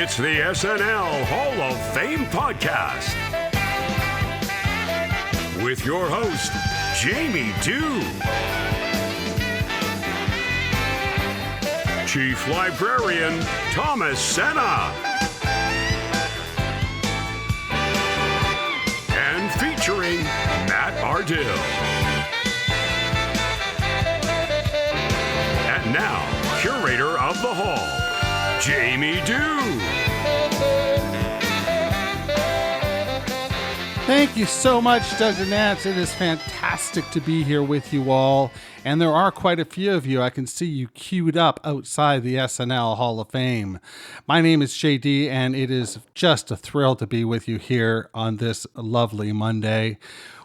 It's the SNL Hall of Fame podcast with your host, Jamie Dove, Chief Librarian Thomas Senna, and featuring Matt Ardill. And now, curator of the hall, Jamie Dove. Thank you so much, Dr. Nance. It is fantastic to be here with you all. And there are quite a few of you. I can see you queued up outside the SNL Hall of Fame. My name is JD, and it is just a thrill to be with you here on this lovely Monday.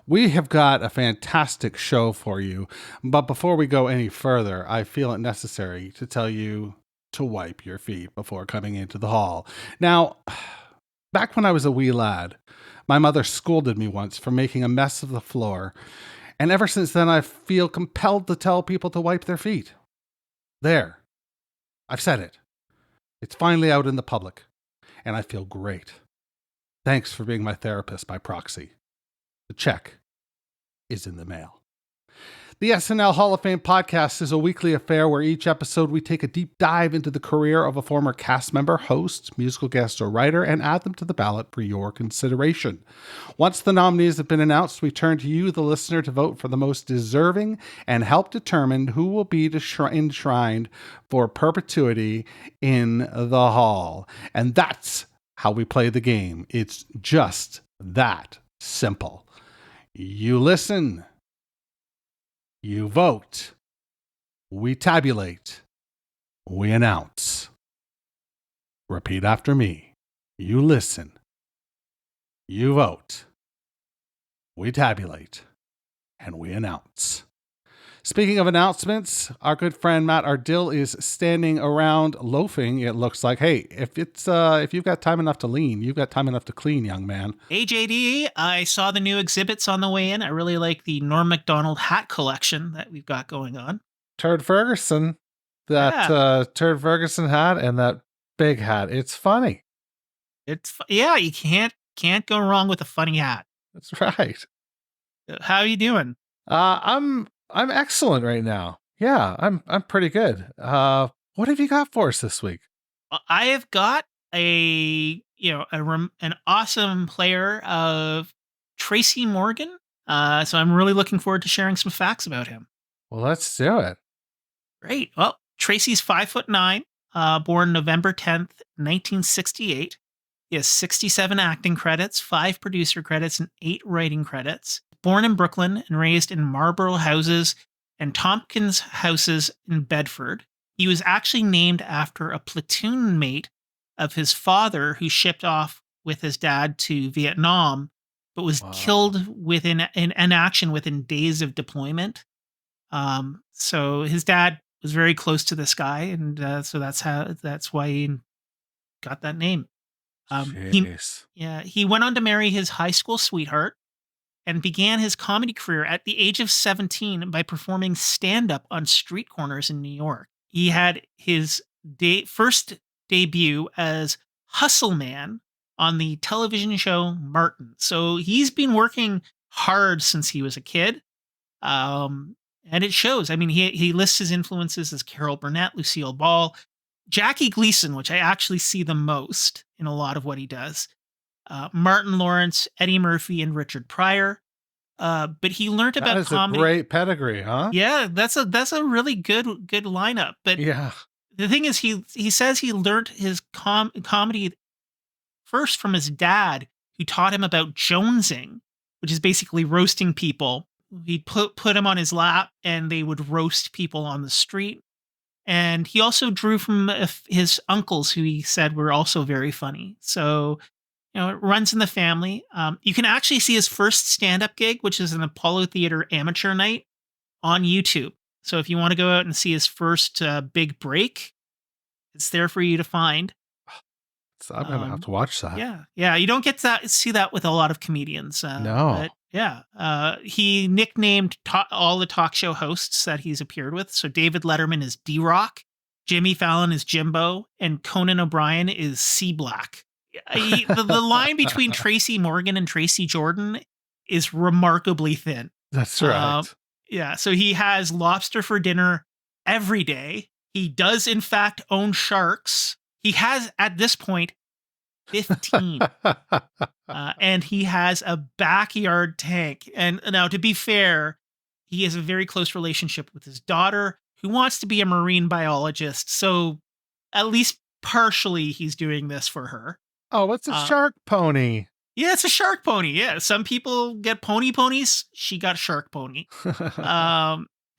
We have got a fantastic show for you. But before we go any further, I feel it necessary to tell you to wipe your feet before coming into the hall. Now, back when I was a wee lad, my mother scolded me once for making a mess of the floor, and ever since then I feel compelled to tell people to wipe their feet. There. I've said it. It's finally out in the public, and I feel great. Thanks for being my therapist by proxy. The check is in the mail. The SNL Hall of Fame podcast is a weekly affair where each episode we take a deep dive into the career of a former cast member, host, musical guest, or writer and add them to the ballot for your consideration. Once the nominees have been announced, we turn to you, the listener, to vote for the most deserving and help determine who will be enshrined for perpetuity in the hall. And that's how we play the game. It's just that simple. You listen. You vote, we tabulate, we announce. Repeat after me. You listen, you vote, we tabulate, and we announce. Speaking of announcements, our good friend Matt Ardill is standing around loafing. It looks like, hey, if you've got time enough to lean, you've got time enough to clean, young man. Hey, JD, I saw the new exhibits on the way in. I really like the Norm Macdonald hat collection that we've got going on. Turd Ferguson, Turd Ferguson hat and that big hat. It's funny. You can't go wrong with a funny hat. That's right. How are you doing? I'm excellent right now. Yeah, I'm pretty good. What have you got for us this week? I have got an awesome player of Tracy Morgan. So I'm really looking forward to sharing some facts about him. Well, let's do it. Great. Well, Tracy's 5'9", born November 10th, 1968. He has 67 acting credits, 5 producer credits, and 8 writing credits. Born in Brooklyn and raised in Marlborough houses and Tompkins houses in Bedford. He was actually named after a platoon mate of his father who shipped off with his dad to Vietnam, but was killed in action within days of deployment. So his dad was very close to this guy, and so that's why he got that name. He went on to marry his high school sweetheart and began his comedy career at the age of 17 by performing stand-up on street corners in New York. He had his first debut as Hustle Man on the television show Martin. So he's been working hard since he was a kid, and it shows. I mean, he lists his influences as Carol Burnett, Lucille Ball, Jackie Gleason, which I actually see the most in a lot of what he does, Martin Lawrence, Eddie Murphy, and Richard Pryor. But he learned about comedy. That is a great pedigree, huh? Yeah, that's a really good lineup. But yeah, the thing is, he says he learned his comedy first from his dad, who taught him about jonesing, which is basically roasting people. He'd put him on his lap, and they would roast people on the street. And he also drew from his uncles, who he said were also very funny. So, it runs in the family. You can actually see his first stand-up gig, which is an Apollo Theater amateur night, on YouTube. So if you want to go out and see his first big break, it's there for you to find. So I'm going to have to watch that. Yeah. You don't get to see that with a lot of comedians. No. But yeah. He nicknamed all the talk show hosts that he's appeared with. So David Letterman is D-Rock. Jimmy Fallon is Jimbo, and Conan O'Brien is Sea Black. The line between Tracy Morgan and Tracy Jordan is remarkably thin. That's right. Yeah, so he has lobster for dinner every day. He does, in fact, own sharks. He has, at this point, 15. And he has a backyard tank. And now, to be fair, he has a very close relationship with his daughter, who wants to be a marine biologist. So at least partially he's doing this for her. Oh, what's a shark pony? Yeah, it's a shark pony. Yeah, some people get ponies. She got shark pony.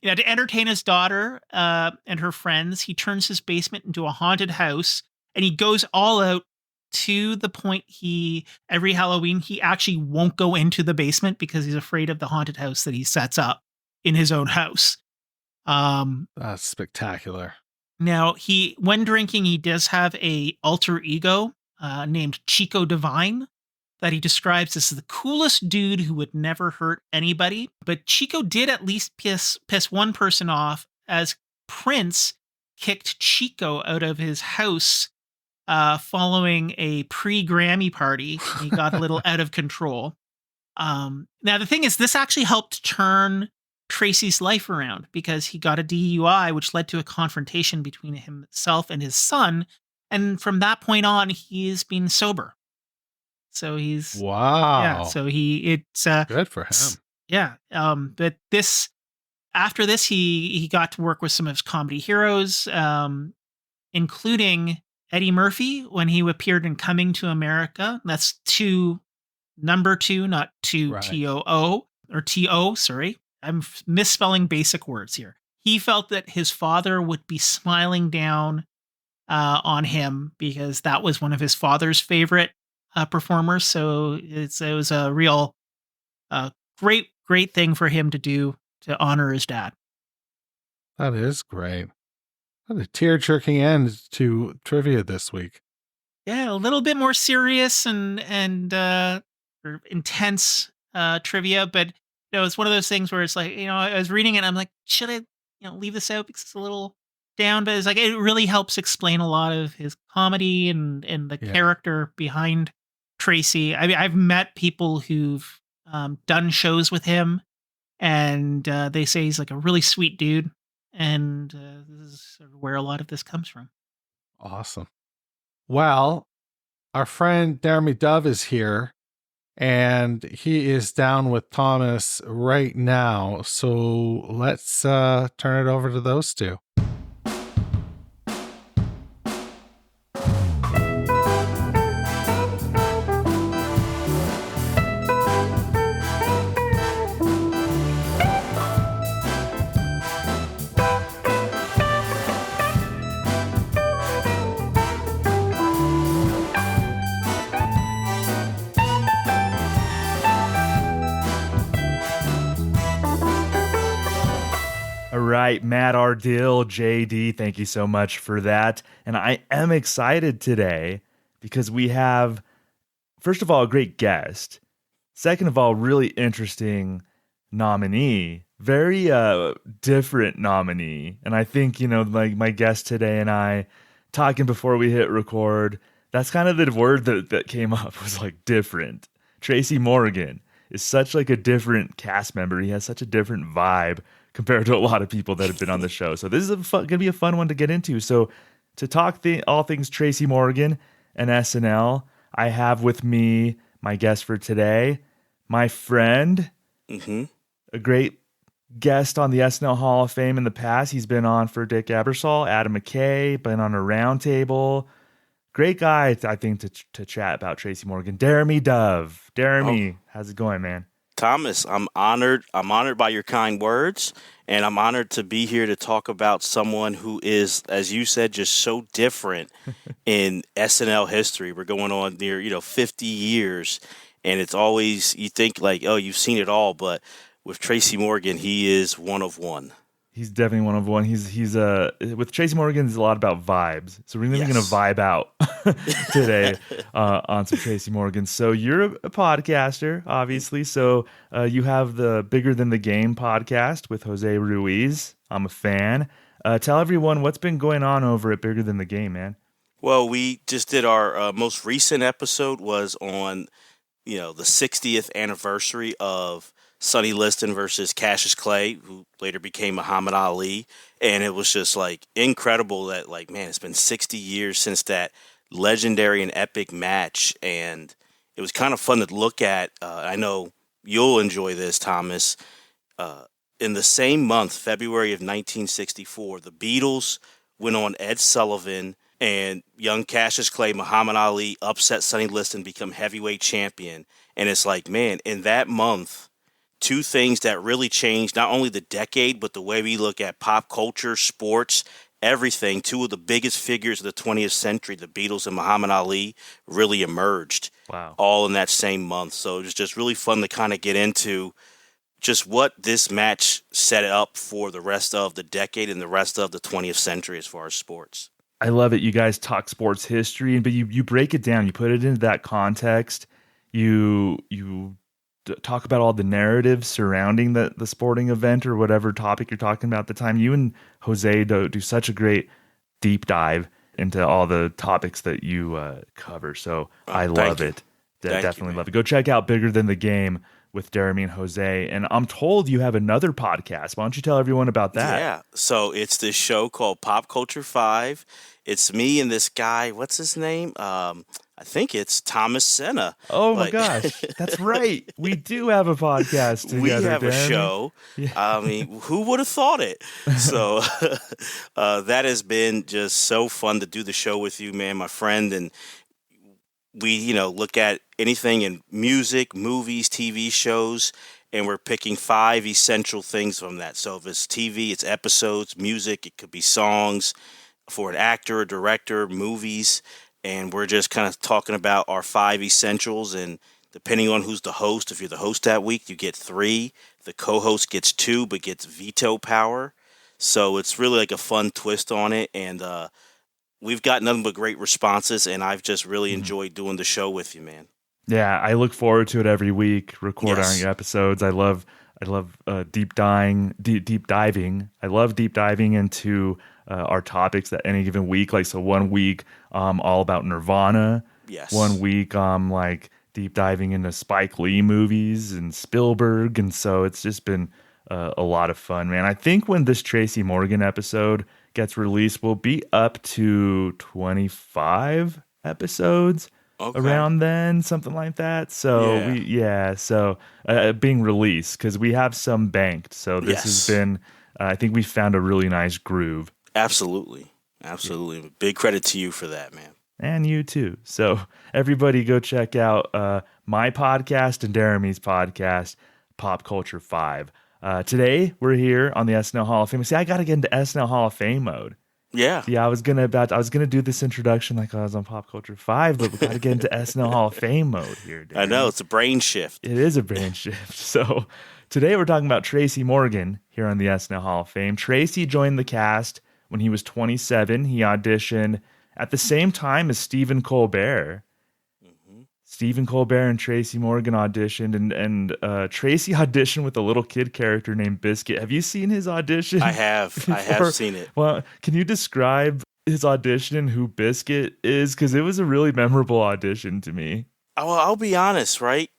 To entertain his daughter and her friends, he turns his basement into a haunted house, and he goes all out to the point every Halloween, he actually won't go into the basement because he's afraid of the haunted house that he sets up in his own house. That's spectacular. Now, when drinking, he does have a alter ego named Chico Divine that he describes as the coolest dude who would never hurt anybody. But Chico did at least piss one person off, as Prince kicked Chico out of his house following a pre-Grammy party. He got a little out of control. Now, the thing is, this actually helped turn Tracy's life around, because he got a DUI, which led to a confrontation between himself and his son. And from that point on, he's been sober. So he's wow. Yeah. So it's good for him. Yeah. But after this, he got to work with some of his comedy heroes, including Eddie Murphy when he appeared in Coming to America. That's number 2, not 2 Right. TOO or TO. Sorry, I'm misspelling basic words here. He felt that his father would be smiling down on him because that was one of his father's favorite performers. So it was a real great thing for him to do to honor his dad. That is great. What a tear-jerking end to trivia this week. Yeah, a little bit more serious and intense trivia, but it's one of those things where it's like, I was reading it and I'm like, should I leave this out because it's a little down? But it's like, it really helps explain a lot of his comedy and the character behind Tracy. I mean, I've met people who've done shows with him, and they say he's like a really sweet dude. And this is sort of where a lot of this comes from. Awesome. Well, our friend Deremy Dove is here, and he is down with Thomas right now. So let's turn it over to those two. Right, Matt Ardill, JD, thank you so much for that. And I am excited today because we have, first of all, a great guest. Second of all, really interesting nominee, very different nominee. And I think, like my guest today and I talking before we hit record, that's kind of the word that came up, was like different. Tracy Morgan is such like a different cast member. He has such a different vibe compared to a lot of people that have been on the show. So this is going to be a fun one to get into. So to talk all things Tracy Morgan and SNL, I have with me my guest for today, my friend, a great guest on the SNL Hall of Fame in the past. He's been on for Dick Ebersol, Adam McKay, been on a roundtable. Great guy, I think, to chat about Tracy Morgan. Deremy Dove. Deremy, how's it going, man? Thomas, I'm honored. I'm honored by your kind words, and I'm honored to be here to talk about someone who is, as you said, just so different in SNL history. We're going on near, 50 years, and it's always, you think like, oh, you've seen it all, but with Tracy Morgan, he is one of one. He's definitely one of one. He's with Tracy Morgan, it's a lot about vibes. So we're really going to vibe out today on some Tracy Morgan. So you're a podcaster, obviously. So you have the Bigger Than the Game podcast with Jose Ruiz. I'm a fan. Tell everyone what's been going on over at Bigger Than the Game, man. Well, we just did our most recent episode was on, the 60th anniversary of Sonny Liston versus Cassius Clay, who later became Muhammad Ali. And it was just incredible that it's been 60 years since that legendary and epic match. And it was kind of fun to look at. I know you'll enjoy this, Thomas. In the same month, February of 1964, the Beatles went on Ed Sullivan, and young Cassius Clay, Muhammad Ali, upset Sonny Liston, become heavyweight champion. And it's in that month, two things that really changed not only the decade, but the way we look at pop culture, sports, everything. Two of the biggest figures of the 20th century, the Beatles and Muhammad Ali, really emerged. Wow. All in that same month. So it was just really fun to kind of get into just what this match set up for the rest of the decade and the rest of the 20th century as far as sports. I love it. You guys talk sports history, but you break it down. You put it into that context. You talk about all the narratives surrounding the sporting event or whatever topic you're talking about at the time. You and Jose do such a great deep dive into all the topics that you cover. So I love it. Definitely love it. Go check out Bigger Than the Game with Deremy and Jose. And I'm told you have another podcast. Why don't you tell everyone about that? Yeah. So it's this show called Pop Culture 5. It's me and this guy. What's his name? I think it's Thomas Senna. Oh my gosh. That's right. We do have a podcast together. We have Deremy. a show. Yeah. I mean, who would have thought it? So that has been just so fun to do the show with you, man, my friend. And we, look at anything in music, movies, TV shows, and we're picking 5 essential things from that. So if it's TV, it's episodes, music, it could be songs for an actor, a director, movies. And we're just kind of talking about our 5 essentials. And depending on who's the host, if you're the host that week, you get 3. The co-host gets 2, but gets veto power. So it's really a fun twist on it. And we've got nothing but great responses. And I've just really enjoyed doing the show with you, man. Yeah, I look forward to it every week, recording your episodes. I love deep diving. I love deep diving into our topics at any given week. So 1 week, all about Nirvana. Yes. 1 week, deep diving into Spike Lee movies and Spielberg. And so it's just been a lot of fun, man. I think when this Tracy Morgan episode gets released, we'll be up to 25 episodes. Okay. Around then, something like that. So being released, because we have some banked. So this has been, I think we found a really nice groove. Absolutely. Yeah. Big credit to you for that, man. And you too. So everybody go check out my podcast and Deremy's podcast, Pop Culture 5. Today we're here on the SNL Hall of Fame. See, I got to get into SNL Hall of Fame mode. Yeah. Yeah, I was gonna do this introduction like I was on Pop Culture 5, but we got to get into SNL Hall of Fame mode here, Deremy. I know, it's a brain shift. It is a brain shift. So today we're talking about Tracy Morgan here on the SNL Hall of Fame. Tracy joined the cast when he was 27. He auditioned at the same time as Stephen Colbert. Stephen Colbert and Tracy Morgan auditioned, and Tracy auditioned with a little kid character named Biscuit. Have you seen his audition? I have. Before? I have seen it. Well, can you describe his audition and who Biscuit is? Because it was a really memorable audition to me. Well, I'll be honest, right?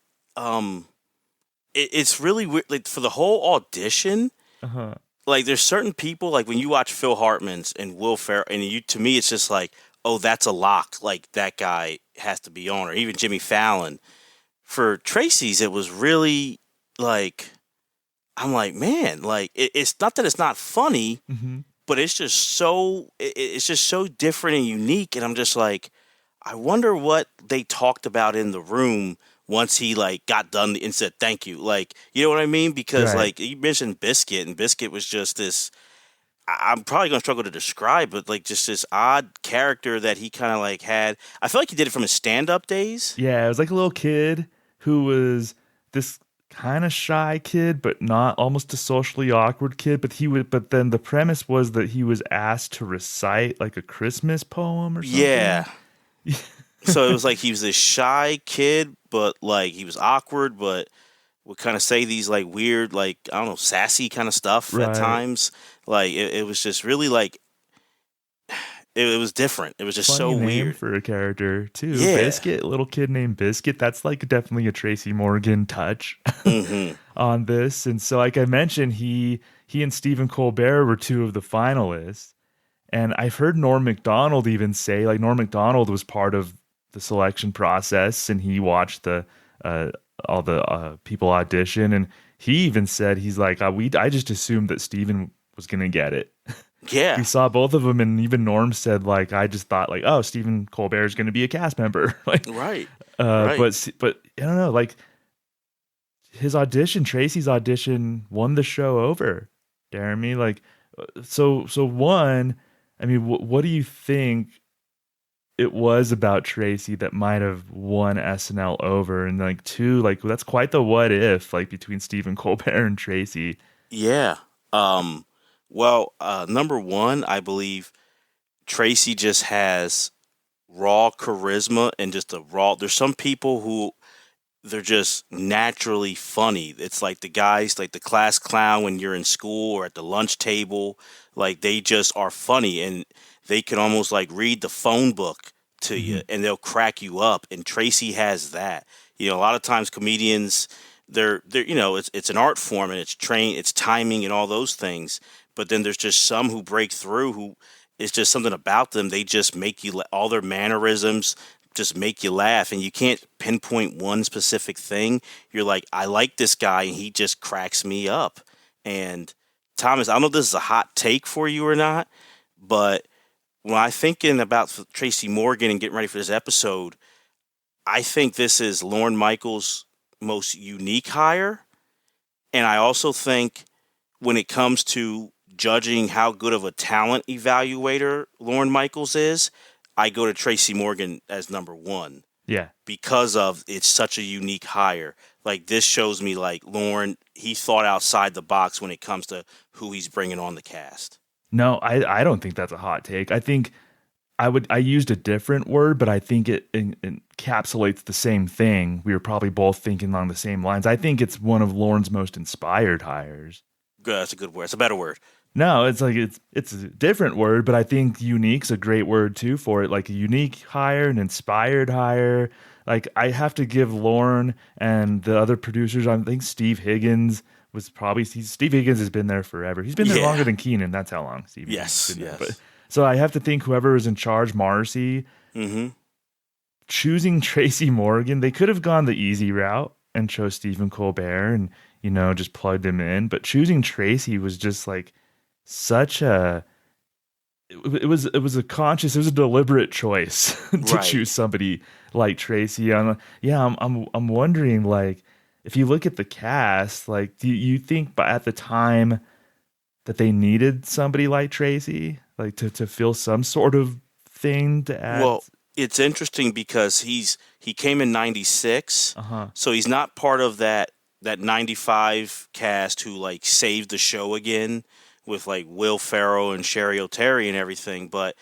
It's really weird. For the whole audition, there's certain people, when you watch Phil Hartman's and Will Ferrell, and to me, it's just oh, that's a lock. That guy has to be on, or even Jimmy Fallon. For Tracy's, it was really I'm man, it's not that it's not funny, but it's just so different and unique. And I'm just I wonder what they talked about in the room once he got done and said thank you. You know what I mean? Because you mentioned Biscuit, and Biscuit was just this. I'm probably going to struggle to describe, but just this odd character that he kind of had. I feel like he did it from his stand-up days. Yeah, it was a little kid who was this kind of shy kid, but not almost a socially awkward kid. But then the premise was that he was asked to recite a Christmas poem or something. Yeah. So it was he was this shy kid, but he was awkward, but would kind of say these like weird, like, I don't know, sassy kind of stuff at times. Like it was just really like, it was different. It was just Funny so name weird for a character too. Yeah. Biscuit, little kid named Biscuit. That's like definitely a Tracy Morgan touch Mm-hmm. on this. And so, like I mentioned, he and Stephen Colbert were two of the finalists. And I've heard Norm Macdonald even say, like, Norm Macdonald was part of the selection process, and he watched all the people audition, and he even said, he's like, I just assumed that Stephen was gonna get it. Yeah. We saw both of them, and even Norm said, like, I just thought, like, oh, Stephen Colbert is gonna be a cast member, like, Right. But I don't know, like, his audition, Tracy's audition, won the show over. Deremy, like, so one, I mean, what do you think it was about Tracy that might have won SNL over? And like, two, like, that's quite the what if, like, between Stephen Colbert and Tracy. Yeah. Well, number one, I believe Tracy just has raw charisma and just there's some people who they're just naturally funny. It's like the guys, like the class clown when you're in school or at the lunch table, like they just are funny and they can almost like read the phone book to you and they'll crack you up. And Tracy has that. You know, a lot of times comedians, they're you know, it's an art form and it's timing and all those things. But then there's just some who break through who it's just something about them. They just make you, all their mannerisms just make you laugh, and you can't pinpoint one specific thing. You're like, I like this guy and he just cracks me up. And Thomas, I don't know if this is a hot take for you or not, but when I'm thinking about Tracy Morgan and getting ready for this episode, I think this is Lorne Michaels' most unique hire. And I also think when it comes to judging how good of a talent evaluator Lorne Michaels is, I go to Tracy Morgan as number one. Yeah. Because of it's such a unique hire. Like, this shows me, like, Lorne, he thought outside the box when it comes to who he's bringing on the cast. No, I don't think that's a hot take. I think I used a different word, but I think it encapsulates the same thing. We were probably both thinking along the same lines. I think it's one of Lorne's most inspired hires. Good, that's a good word. It's a better word. No, it's like it's a different word, but I think unique's a great word too for it. Like a unique hire, an inspired hire. Like, I have to give Lorne and the other producers, I think Steve Higgins was probably, Steve Higgins has been there forever. He's been there longer than Keenan. That's how long Steve Higgins has been there. But, so I have to think whoever was in charge, Marcy, choosing Tracy Morgan, they could have gone the easy route and chose Stephen Colbert and, you know, just plugged him in. But choosing Tracy was just like such a, it was a conscious, it was a deliberate choice to choose somebody like Tracy. I'm wondering, like, if you look at the cast, like, do you think at the time that they needed somebody like Tracy, like to fill some sort of thing to add? Well, it's interesting because he came in 96, so he's not part of that 95 cast who like saved the show again with like Will Ferrell and Sherry O'Terry and everything, but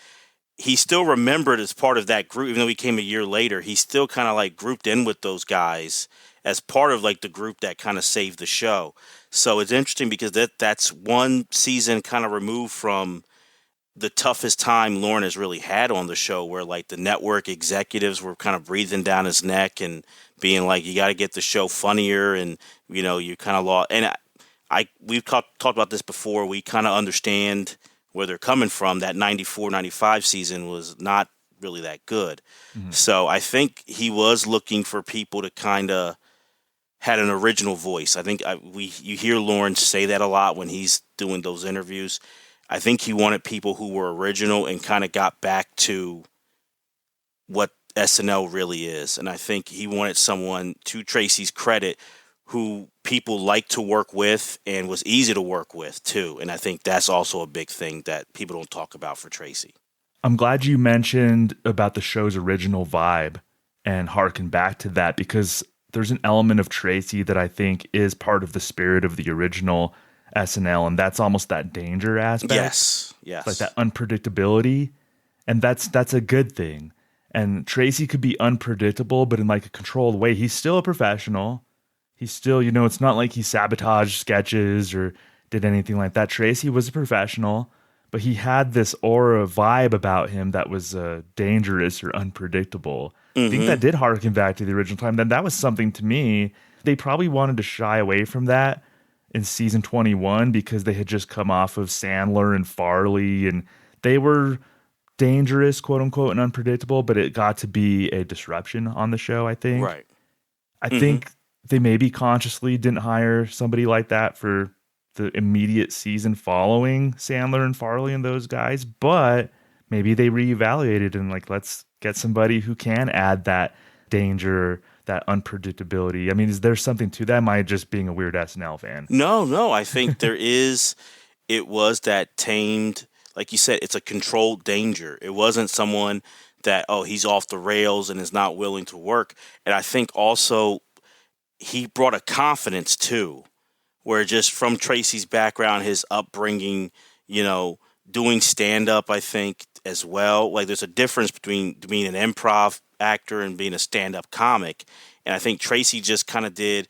he's still remembered as part of that group. Even though he came a year later, he's still kind of like grouped in with those guys as part of like the group that kind of saved the show. So it's interesting because that's one season kind of removed from the toughest time Lorne has really had on the show, where like the network executives were kind of breathing down his neck and being like, you got to get the show funnier. And, you know, you kind of lost. And we've talked about this before. We kind of understand where they're coming from. That 94-95 season was not really that good. So I think he was looking for people to kind of had an original voice. I think you hear Lorne say that a lot when he's doing those interviews. I think he wanted people who were original and kind of got back to what SNL really is. And I think he wanted someone, to Tracy's credit, who people like to work with and was easy to work with too. And I think that's also a big thing that people don't talk about for Tracy. I'm glad you mentioned about the show's original vibe and harken back to that, because there's an element of Tracy that I think is part of the spirit of the original SNL, and that's almost that danger aspect. Yes. Like that unpredictability, and that's a good thing. And Tracy could be unpredictable, but in like a controlled way. He's still a professional. He still, it's not like he sabotaged sketches or did anything like that. Tracy was a professional, but he had this aura vibe about him that was dangerous or unpredictable. I think that did harken back to the original time. Then that was something to me. They probably wanted to shy away from that in season 21 because they had just come off of Sandler and Farley, and they were dangerous, quote unquote, and unpredictable, but it got to be a disruption on the show, I think. Right. I think they maybe consciously didn't hire somebody like that for the immediate season following Sandler and Farley and those guys, but maybe they reevaluated and like, let's get somebody who can add that danger, that unpredictability. I mean, is there something to that? Am I just being a weird SNL fan? No, I think there is. It was that tamed, like you said, it's a controlled danger. It wasn't someone that, he's off the rails and is not willing to work. And I think also he brought a confidence too, where just from Tracy's background, his upbringing, doing stand-up, I think, as well. Like, there's a difference between being an improv actor and being a stand-up comic. And I think Tracy just kind of did,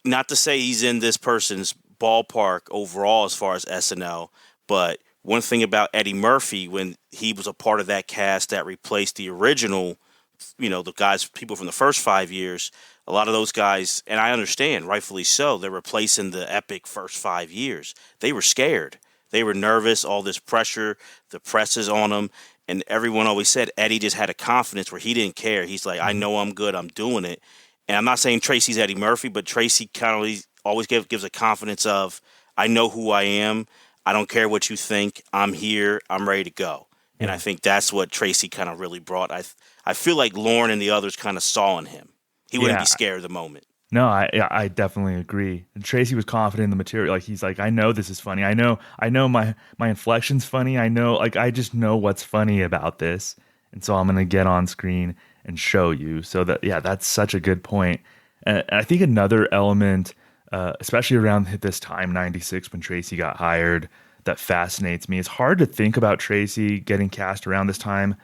not to say he's in this person's ballpark overall as far as SNL, but one thing about Eddie Murphy, when he was a part of that cast that replaced the original, the people from the first 5 years, a lot of those guys, and I understand, rightfully so, they're replacing the epic first 5 years. They were scared. They were nervous, all this pressure, the press is on them. And everyone always said Eddie just had a confidence where he didn't care. He's like, I know I'm good, I'm doing it. And I'm not saying Tracy's Eddie Murphy, but Tracy kind of always gives a confidence of, I know who I am. I don't care what you think. I'm here. I'm ready to go. And I think that's what Tracy kind of really brought. I feel like Lorne and the others kind of saw in him. He wouldn't be scared of the moment. No, I definitely agree. And Tracy was confident in the material. Like, he's like, I know this is funny. I know my inflection's funny. I know, like, I just know what's funny about this. And so I'm going to get on screen and show you. So that's such a good point. And I think another element, especially around this time, 96, when Tracy got hired, that fascinates me. It's hard to think about Tracy getting cast around this time,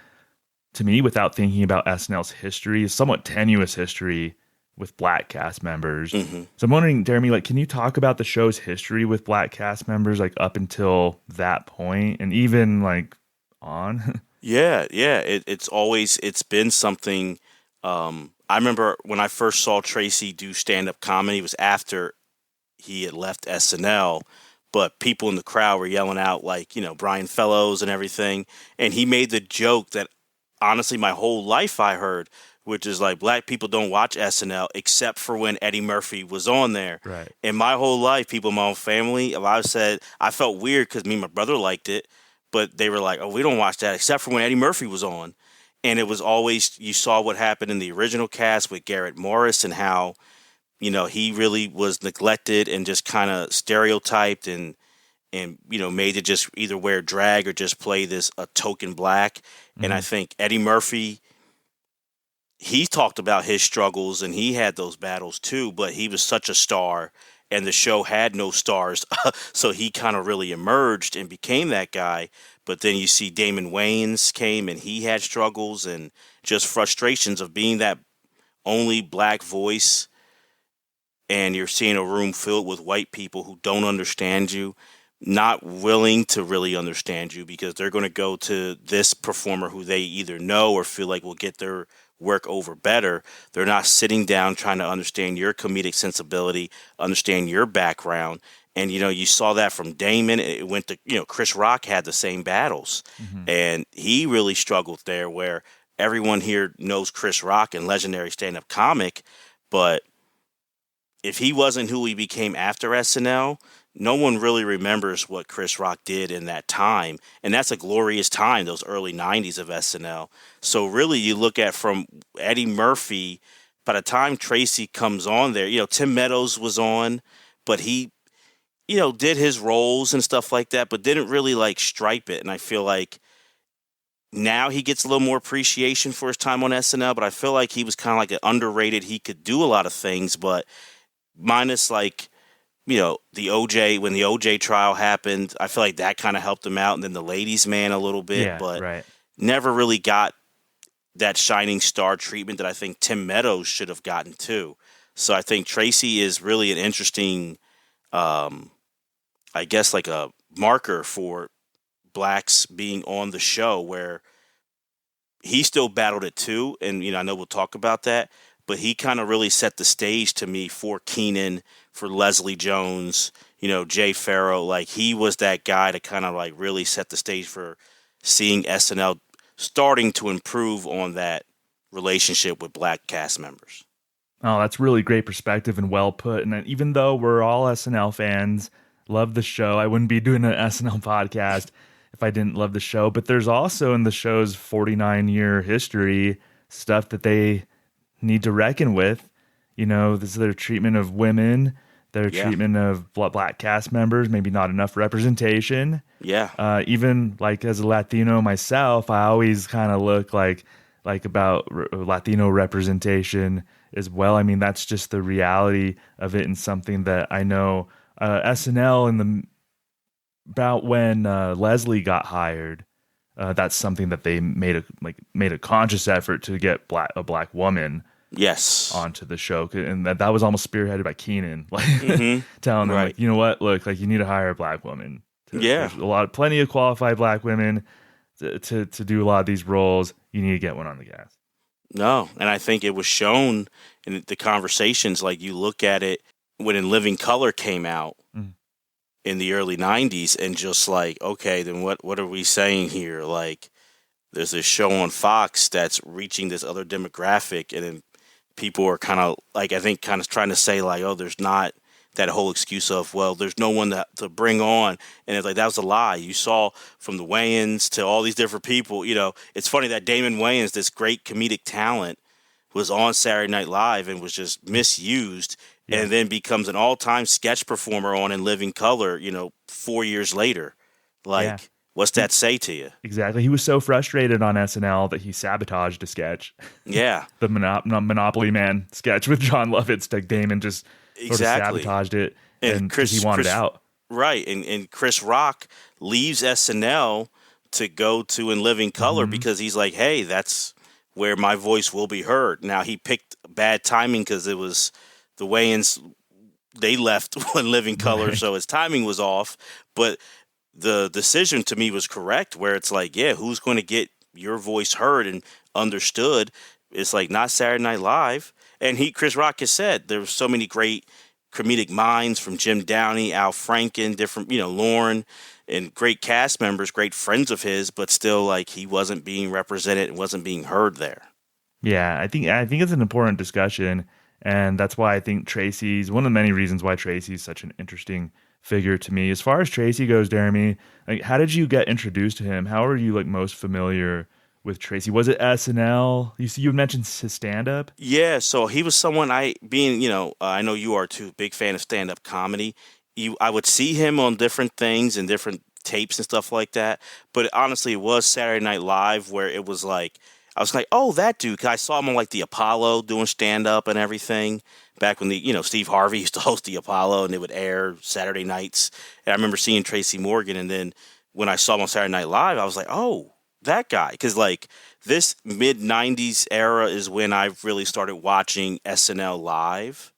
to me, without thinking about SNL's history, somewhat tenuous history with Black cast members. So I'm wondering, Deremy, like, can you talk about the show's history with Black cast members, like up until that point, and even like on? Yeah. It's been something. I remember when I first saw Tracy do stand-up comedy, it was after he had left SNL, but people in the crowd were yelling out, like, Brian Fellows and everything. And he made the joke that, honestly, my whole life I heard, which is like, Black people don't watch SNL except for when Eddie Murphy was on there. Right. And my whole life, people in my own family, I felt weird because me and my brother liked it, but they were like, we don't watch that except for when Eddie Murphy was on. And it was always, you saw what happened in the original cast with Garrett Morris and how, he really was neglected and just kind of stereotyped and made to just either wear drag or just play a token Black. And I think Eddie Murphy, he talked about his struggles and he had those battles too, but he was such a star and the show had no stars. So he kind of really emerged and became that guy. But then you see Damon Wayans came and he had struggles and just frustrations of being that only Black voice. And you're seeing a room filled with white people who don't understand you, not willing to really understand you because they're going to go to this performer who they either know or feel like will get their work over better. They're not sitting down trying to understand your comedic sensibility, understand your background. And, you saw that from Damon. It went to, Chris Rock had the same battles. And he really struggled there where everyone here knows Chris Rock and legendary stand-up comic. But if he wasn't who he became after SNL, no one really remembers what Chris Rock did in that time. And that's a glorious time, those early 90s of SNL. So really you look at from Eddie Murphy, by the time Tracy comes on there, Tim Meadows was on, but he, did his roles and stuff like that, but didn't really like stripe it. And I feel like now he gets a little more appreciation for his time on SNL, but I feel like he was kind of like an underrated. He could do a lot of things, but minus like, the OJ, when the OJ trial happened, I feel like that kind of helped him out. And then the Ladies Man a little bit, but never really got that shining star treatment that I think Tim Meadows should have gotten too. So I think Tracy is really an interesting, I guess, like a marker for blacks being on the show, where he still battled it too. And, I know we'll talk about that, but he kind of really set the stage to me for Kenan, for Leslie Jones, Jay Farrow. Like, he was that guy to kind of like really set the stage for seeing SNL starting to improve on that relationship with black cast members. Oh, that's really great perspective and well put. And even though we're all SNL fans, love the show, I wouldn't be doing an SNL podcast if I didn't love the show. But there's also in the show's 49-year history stuff that they need to reckon with. This is their treatment of women, their treatment of black cast members, maybe not enough representation. Yeah. Even like as a Latino myself, I always kind of look like about Latino representation as well. I mean, that's just the reality of it, and something that I know SNL about when Leslie got hired. That's something that they made a conscious effort to get a black woman onto the show, and that was almost spearheaded by Kenan, telling them like, you know what, look, like you need to hire a black woman. There's plenty of qualified black women to do a lot of these roles. You need to get one on the cast. No, and I think it was shown in the conversations. Like, you look at it when In Living Color came out in the early 90s, and just like, okay, then what are we saying here? Like, there's this show on Fox that's reaching this other demographic, and then people are kind of like, I think, kind of trying to say like, oh, there's not that whole excuse of, well, there's no one to bring on. And it's like, that was a lie. You saw from the Wayans to all these different people, it's funny that Damon Wayans, this great comedic talent, was on Saturday Night Live and was just misused, and then becomes an all-time sketch performer on In Living Color, 4 years later. Like, what's that say to you? Exactly. He was so frustrated on SNL that he sabotaged a sketch. Yeah. The Monopoly Man sketch with John Lovitz. Like, Damon just sort of sabotaged it, and he wanted out. Right, and Chris Rock leaves SNL to go to In Living Color because he's like, hey, that's where my voice will be heard. Now, he picked bad timing because it was the Wayans, they left In Living Color, so his timing was off. But the decision to me was correct, where it's like, yeah, who's going to get your voice heard and understood? It's like, not Saturday Night Live. And Chris Rock has said there were so many great comedic minds, from Jim Downey, Al Franken, different, Lorne, and great cast members, great friends of his, but still, like, he wasn't being represented and wasn't being heard there. Yeah, I think it's an important discussion, and that's why I think Tracy's one of the many reasons why Tracy's such an interesting figure to me. As far as Tracy goes, Deremy, like, how did you get introduced to him? How are you like most familiar with Tracy? Was it SNL? You mentioned his stand-up? Yeah, so he was someone I know you are too, big fan of stand-up comedy. I would see him on different things and different tapes and stuff like that. But honestly, it was Saturday Night Live where it was like, I was like, oh, that dude. 'Cause I saw him on like the Apollo doing stand-up and everything. Back when Steve Harvey used to host the Apollo and it would air Saturday nights. And I remember seeing Tracy Morgan. And then when I saw him on Saturday Night Live, I was like, oh, that guy. Because like this mid-90s era is when I really started watching SNL live.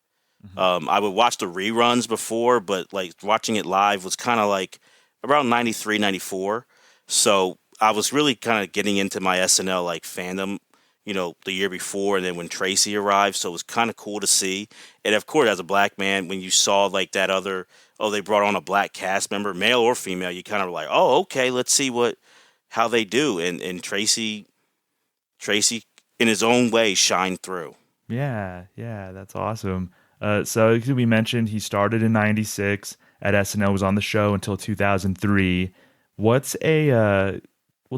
I would watch the reruns before, but like watching it live was kind of like around 93, 94. So I was really kind of getting into my SNL like fandom, the year before, and then when Tracy arrived. So it was kind of cool to see. And of course, as a black man, when you saw like that other, they brought on a black cast member, male or female, you kind of were like, oh, okay, let's see how they do. And Tracy in his own way shined through. Yeah, that's awesome. So we mentioned he started in 96 at SNL, was on the show until 2003. We'll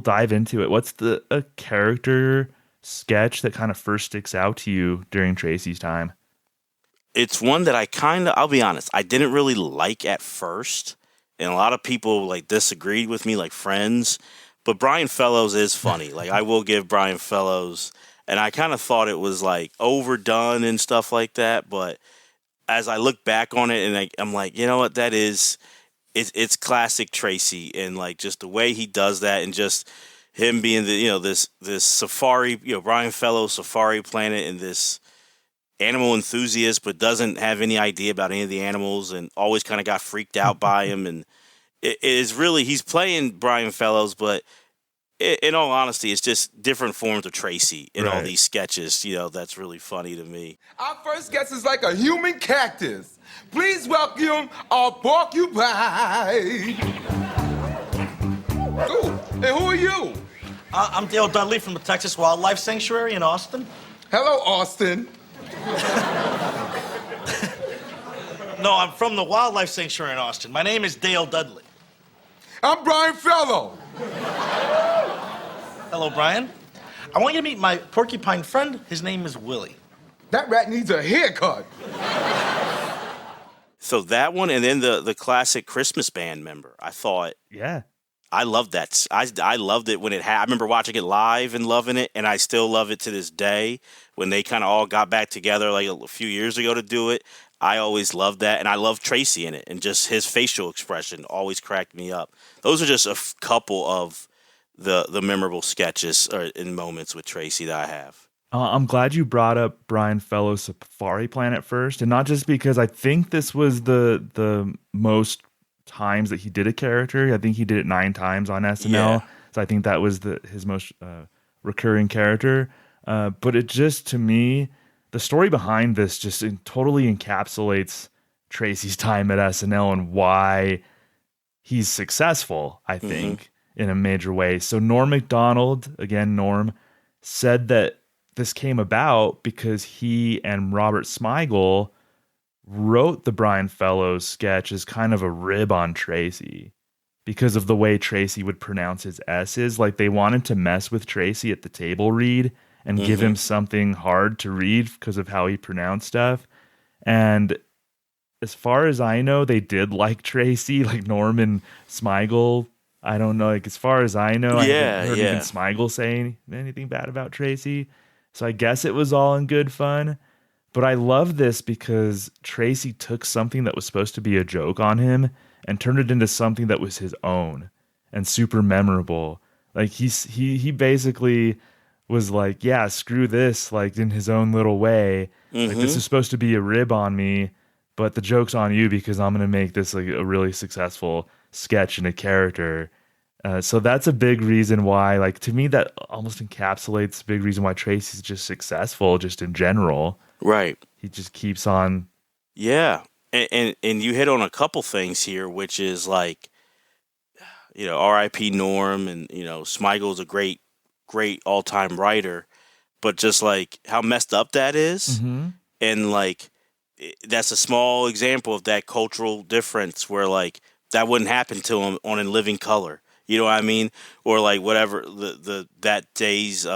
dive into it. What's a character sketch that kind of first sticks out to you during Tracy's time? It's one that I'll be honest, I didn't really like at first. And a lot of people like disagreed with me, like friends. But Brian Fellows is funny. Like, I will give Brian Fellows, and I kind of thought it was like overdone and stuff like that. But as I look back on it, and I'm like, you know what, it's classic Tracy, and like just the way he does that, and just him being this safari, Brian Fellows Safari Planet, and this animal enthusiast, but doesn't have any idea about any of the animals, and always kind of got freaked out by him. And it is really, he's playing Brian Fellows, but in all honesty, it's just different forms of Tracy in all these sketches. That's really funny to me. Our first guest is like a human cactus. Please welcome our porcupine. Ooh, and who are you? I'm Dale Dudley from the Texas Wildlife Sanctuary in Austin. Hello, Austin. No, I'm from the Wildlife Sanctuary in Austin. My name is Dale Dudley. I'm Brian Fellow. Hello, Brian. I want you to meet my porcupine friend. His name is Willie. That rat needs a haircut. So that one, and then the classic Christmas band member. I thought, I loved that. I loved it when it happened. I remember watching it live and loving it, and I still love it to this day. When they kind of all got back together like a few years ago to do it, I always loved that, and I love Tracy in it, and just his facial expression always cracked me up. Those are just a couple of the memorable sketches or in moments with Tracy that I have. I'm glad you brought up Brian Fellows' Safari Planet first, and not just because I think this was the most times that he did a character. I think he did it 9 times on SNL, so I think that was his most recurring character. But it just, to me, the story behind this just totally encapsulates Tracy's time at SNL and why he's successful, I think, in a major way. So Norm Macdonald, again, Norm, said that this came about because he and Robert Smigel wrote the Brian Fellows sketch as kind of a rib on Tracy because of the way Tracy would pronounce his S's. Like, they wanted to mess with Tracy at the table read and give him something hard to read because of how he pronounced stuff. And as far as I know, they did like Tracy, like Norm and Smigel. I don't know. Like, as far as I know, I haven't heard even Smigel saying anything bad about Tracy. So I guess it was all in good fun. But I love this because Tracy took something that was supposed to be a joke on him and turned it into something that was his own and super memorable. Like, he basically was like, yeah, screw this, like, in his own little way. Like, this is supposed to be a rib on me, but the joke's on you because I'm going to make this like a really successful sketch and a character. So that's a big reason why, like, to me, that almost encapsulates a big reason why Tracy's just successful, just in general. Right. He just keeps on. Yeah. And you hit on a couple things here, which is like, R.I.P. Norm, and, Smigel's a great all-time writer, but just like how messed up that is. And like, that's a small example of that cultural difference where like that wouldn't happen to him on In Living Color. You know what I mean? Or like whatever that day's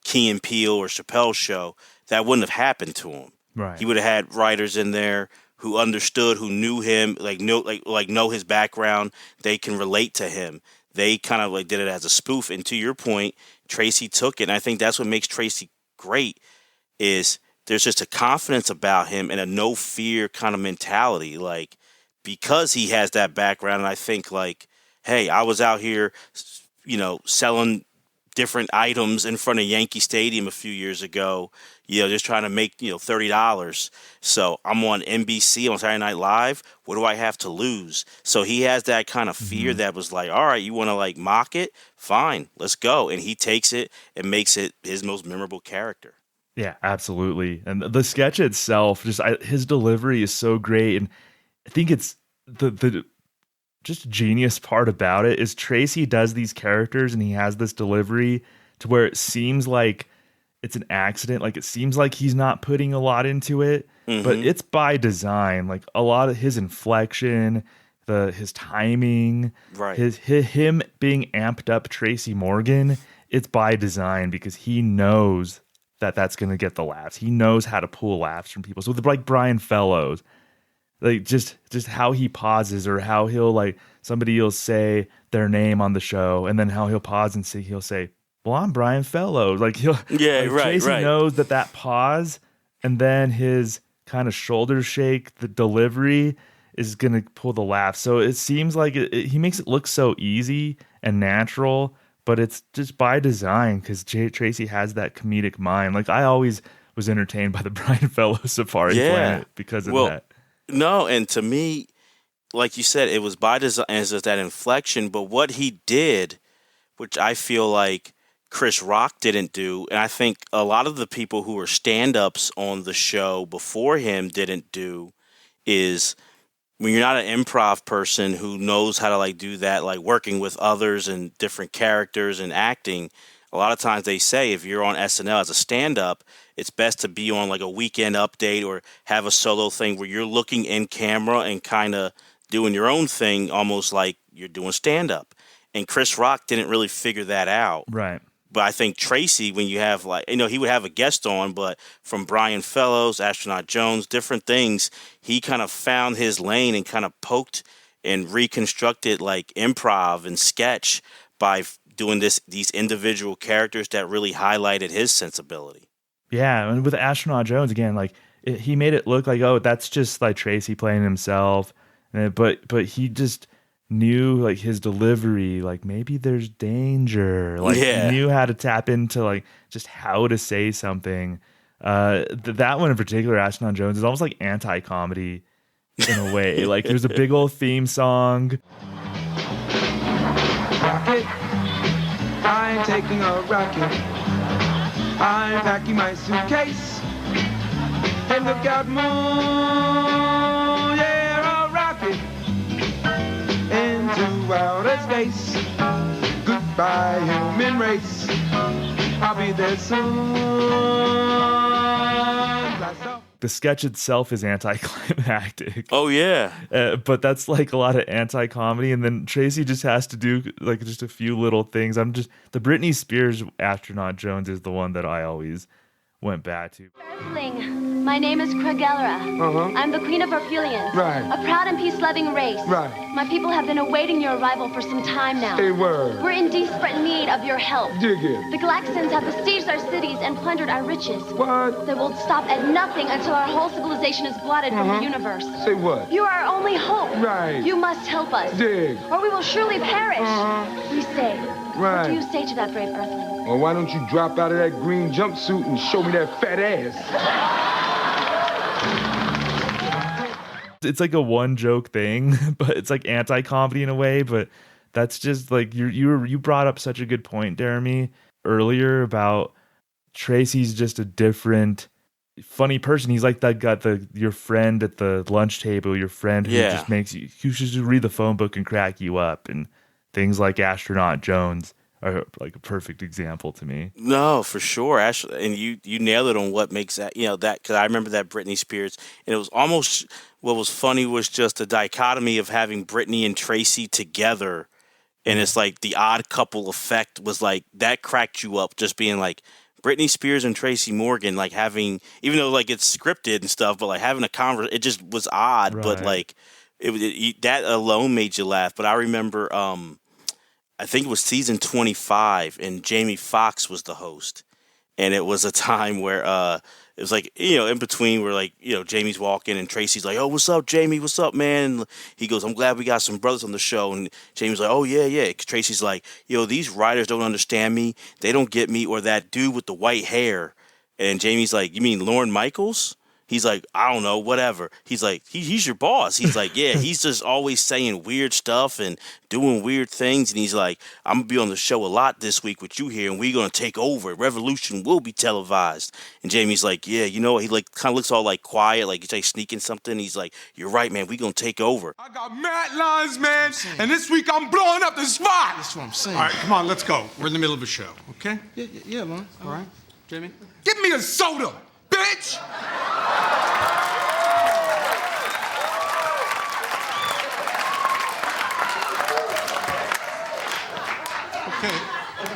Key and Peele or Chappelle show, that wouldn't have happened to him. Right. He would have had writers in there who understood, who knew him, know his background. They can relate to him. They kind of like did it as a spoof. And to your point, Tracy took it. And I think that's what makes Tracy great, is there's just a confidence about him and a no fear kind of mentality. Like, because he has that background, and I think like, hey, I was out here, selling different items in front of Yankee Stadium a few years ago, just trying to make, $30. So I'm on NBC on Saturday Night Live. What do I have to lose? So he has that kind of fear that was like, all right, you want to like mock it? Fine, let's go. And he takes it and makes it his most memorable character. Yeah, absolutely. And the sketch itself, his delivery is so great. And I think it's the just genius part about it is Tracy does these characters and he has this delivery to where it seems like it's an accident. Like, it seems like he's not putting a lot into it, but it's by design. Like, a lot of his inflection, his timing, right, him being amped up Tracy Morgan, it's by design because he knows that that's going to get the laughs. He knows how to pull laughs from people. So with like Brian Fellows, like just how he pauses, or how he'll like somebody will say their name on the show and then how he'll pause and he'll say, well, I'm Brian Fellows. Like Tracy knows that pause and then his kind of shoulder shake, the delivery is going to pull the laugh. So it seems like he makes it look so easy and natural, but it's just by design because Tracy has that comedic mind. Like, I always was entertained by the Brian Fellow Safari Planet because of that. No, and to me, like you said, it was by design as that inflection, but what he did, which I feel like Chris Rock didn't do, and I think a lot of the people who were stand-ups on the show before him didn't do, is when you're not an improv person who knows how to like do that, like working with others and different characters and acting, a lot of times they say if you're on SNL as a stand-up, it's best to be on like a weekend update or have a solo thing where you're looking in camera and kind of doing your own thing, almost like you're doing stand-up. And Chris Rock didn't really figure that out. Right. But I think Tracy, when you have like, he would have a guest on, but from Brian Fellows, Astronaut Jones, different things, he kind of found his lane and kind of poked and reconstructed like improv and sketch by doing these individual characters that really highlighted his sensibility. Yeah, and with Astronaut Jones, again, like he made it look like, oh, that's just like Tracy playing himself. But he just knew like his delivery, like maybe there's danger. Like he knew how to tap into like just how to say something. That one in particular, Astronaut Jones, is almost like anti-comedy in a way. Like there's a big old theme song. Rocket, I'm taking a rocket. I'm packing my suitcase. And look out, moon, yeah, a rocket into outer space. Goodbye, human race. I'll be there soon. The sketch itself is anticlimactic. Oh, yeah. But that's like a lot of anti-comedy. And then Tracy just has to do like just a few little things. The Britney Spears Astronaut Jones is the one that I always went back to. Earthling, my name is Cragellera. I'm the queen of Orphelians. Right. A proud and peace-loving race. Right. My people have been awaiting your arrival for some time now. Hey, word. We're in desperate need of your help. Dig it. The Galaxians have besieged our cities and plundered our riches. What? They will stop at nothing until our whole civilization is blotted from the universe. Say what? You are our only hope. Right. You must help us. Dig. Or we will surely perish. We say. Right. What do you say to that brave Earthling? Well, why don't you drop out of that green jumpsuit and show me that fat ass? It's like a one joke thing, but it's like anti-comedy in a way. But that's just like you brought up such a good point, Deremy, earlier about Tracy's just a different, funny person. He's like that guy, your friend at the lunch table, your friend who just makes you should just read the phone book and crack you up, and things like Astronaut Jones are like a perfect example to me. No, for sure. Actually, and you nailed it on what makes that, that, because I remember that Britney Spears, and it was almost, what was funny was just the dichotomy of having Britney and Tracy together, and it's like the odd couple effect was like, that cracked you up, just being like, Britney Spears and Tracy Morgan, like having, even though like it's scripted and stuff, but like having a conversation, it just was odd, but like, that alone made you laugh. But I remember, I think it was season 25, and Jamie Foxx was the host. And it was a time where it was like, in between where like, Jamie's walking and Tracy's like, oh, what's up, Jamie? What's up, man? And he goes, I'm glad we got some brothers on the show. And Jamie's like, oh, yeah. Tracy's like, these writers don't understand me. They don't get me, or that dude with the white hair. And Jamie's like, you mean Lorne Michaels? He's like, I don't know, whatever. He's like, he's your boss. He's like, yeah, he's just always saying weird stuff and doing weird things. And he's like, I'm going to be on the show a lot this week with you here, and we're going to take over. Revolution will be televised. And Jamie's like, yeah, he like kind of looks all like quiet, like he's like sneaking something. He's like, you're right, man, we're going to take over. I got mad lines, man, and this week I'm blowing up the spot. That's what I'm saying. All right, come on, let's go. We're in the middle of a show, okay? Yeah, man. All right. Jamie? Give me a soda, bitch! Okay.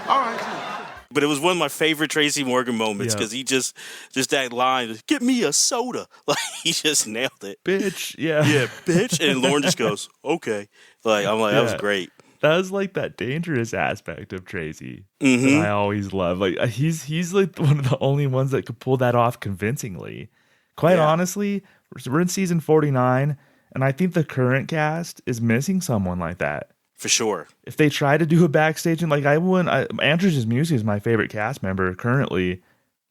All right. But it was one of my favorite Tracy Morgan moments, because he just that line, get me a soda. Like, he just nailed it. Bitch, yeah. Yeah, bitch. And Lauren just goes, okay. I'm like, that was great. That was like that dangerous aspect of Tracy that I always love. Like he's like one of the only ones that could pull that off convincingly. Quite honestly, we're in season 49, and I think the current cast is missing someone like that. For sure. If they try to do a backstage, and like Andrews Music is my favorite cast member currently.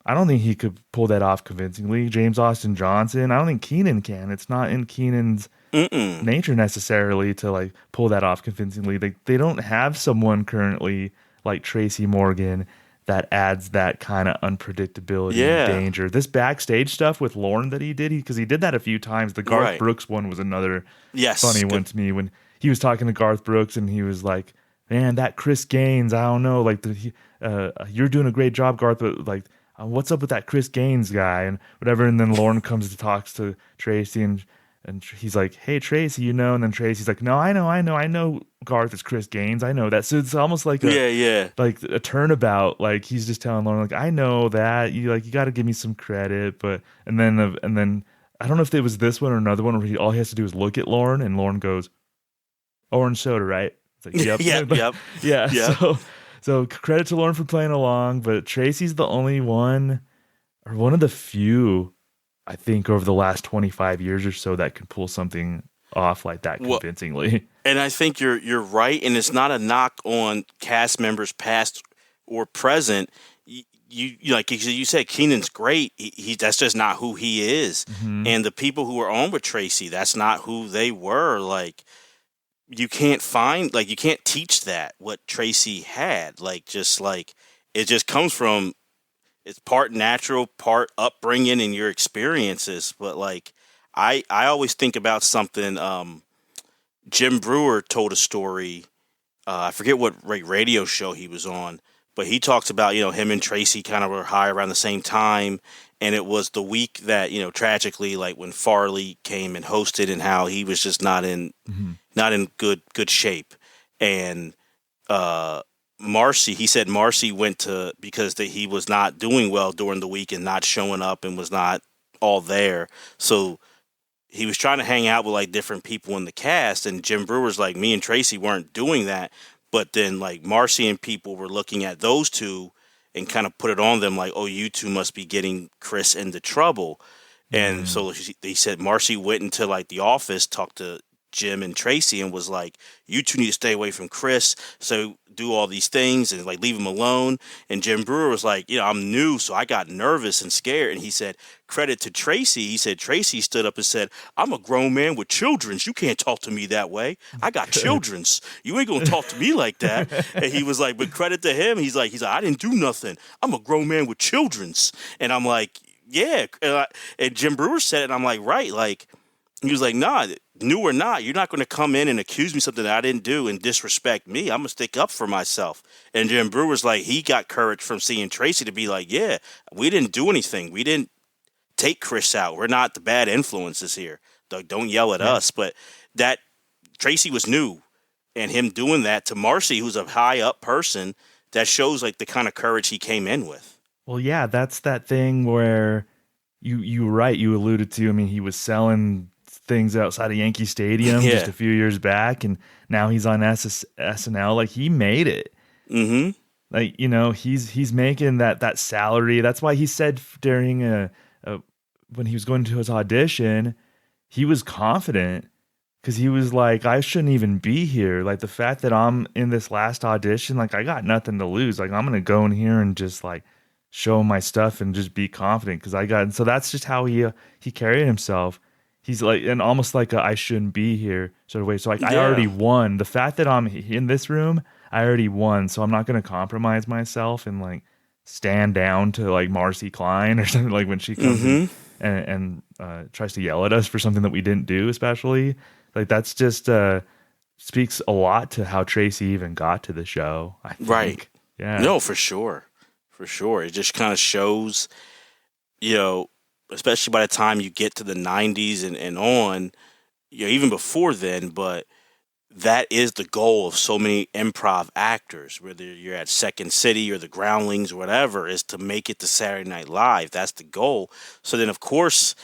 I don't think he could pull that off convincingly. James Austin Johnson, I don't think Kenan can. It's not in Kenan's nature necessarily to like pull that off convincingly. They don't have someone currently like Tracy Morgan that adds that kind of unpredictability and danger. This backstage stuff with Lorne that he did, because he did that a few times. The Garth Brooks one was another funny one to me, when he was talking to Garth Brooks and he was like, man, that Chris Gaines, I don't know, like you're doing a great job, Garth, but like, what's up with that Chris Gaines guy and whatever. And then Lorne comes to talks to Tracy and he's like, hey, Tracy, and then Tracy's like, no, I know Garth is Chris Gaines. I know that. So it's almost like like a turnabout. Like he's just telling Lorne, like, I know that you got to give me some credit. But, and then I don't know if it was this one or another one where all he has to do is look at Lorne and Lorne goes, orange soda, right? It's like, yep. Yeah. So credit to Lorne for playing along, but Tracy's the only one, or one of the few, I think, over the last 25 years or so that can pull something off like that convincingly. And I think you're right, and it's not a knock on cast members past or present. You like you said, Kenan's great. He that's just not who he is. Mm-hmm. And the people who were on with Tracy, that's not who they were. Like, you can't teach that, what Tracy had. Like, it just comes from, it's part natural, part upbringing and your experiences. But like, I always think about something. Jim Brewer told a story. I forget what radio show he was on, but he talks about, him and Tracy kind of were high around the same time. And it was the week that, tragically, like when Farley came and hosted, and how he was just not in good shape. And Marcy, he said Marcy went because he was not doing well during the week and not showing up and was not all there. So he was trying to hang out with like different people in the cast, and Jim Brewer's like, me and Tracy weren't doing that. But then like Marcy and people were looking at those two and kind of put it on them like, oh, you two must be getting Chris into trouble. And so they said Marcy went into like the office, talked to Jim and Tracy, and was like, you two need to stay away from Chris, so do all these things and like leave him alone. And Jim Brewer was like, I'm new, so I got nervous and scared. And he said, credit to Tracy, he said Tracy stood up and said, I'm a grown man with children's. You can't talk to me that way. I got children's. You ain't gonna talk to me like that. And he was like, but credit to him, he's like, I didn't do nothing. I'm a grown man with children's. And I'm like, yeah. And Jim Brewer said it, and I'm like, right. Like, he was like, nah, new or not, you're not going to come in and accuse me of something that I didn't do and disrespect me. I'm going to stick up for myself. And Jim Brewer's like, he got courage from seeing Tracy to be like, yeah, we didn't do anything. We didn't take Chris out. We're not the bad influences here. Don't yell at us. But that Tracy was new, and him doing that to Marcy, who's a high up person, that shows like the kind of courage he came in with. Well, yeah, that's that thing where you were right. You alluded to, I mean, he was selling things outside of Yankee Stadium just a few years back, and now he's on SNL. Like, he made it. Mm-hmm. Like, he's making that salary. That's why he said during when he was going to his audition, he was confident, because he was like, I shouldn't even be here. Like, the fact that I'm in this last audition, like, I got nothing to lose. Like, I'm gonna go in here and just like show my stuff and just be confident, because and so that's just how he carried himself. He's like, and almost like I shouldn't be here sort of way. So like, I already won. The fact that I'm in this room, I already won. So I'm not going to compromise myself and like stand down to like Marcy Klein or something, like when she comes in and tries to yell at us for something that we didn't do, especially. Like, that's just speaks a lot to how Tracy even got to the show, I think. Right. Yeah. No, for sure. For sure. It just kind of shows, especially by the time you get to the 90s and on, even before then, but that is the goal of so many improv actors, whether you're at Second City or the Groundlings or whatever, is to make it to Saturday Night Live. That's the goal. So then, of course,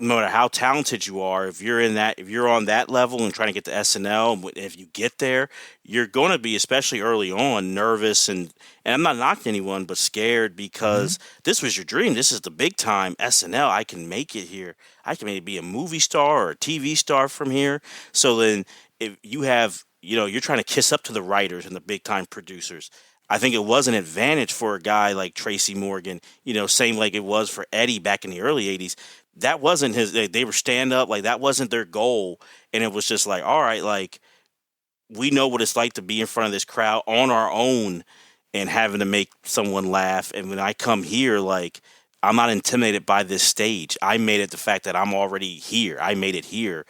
no matter how talented you are, if you're on that level and trying to get to SNL, if you get there, you're going to be, especially early on, nervous and I'm not knocking anyone, but scared, because this was your dream. This is the big time SNL. I can make it here. I can maybe be a movie star or a TV star from here. So then if you have, you're trying to kiss up to the writers and the big time producers. I think it was an advantage for a guy like Tracy Morgan, same like it was for Eddie back in the early 80s. That wasn't they were stand up, like that wasn't their goal. And it was just like, all right, like we know what it's like to be in front of this crowd on our own and having to make someone laugh. And when I come here, like I'm not intimidated by this stage. I made it the fact that I'm already here. I made it here.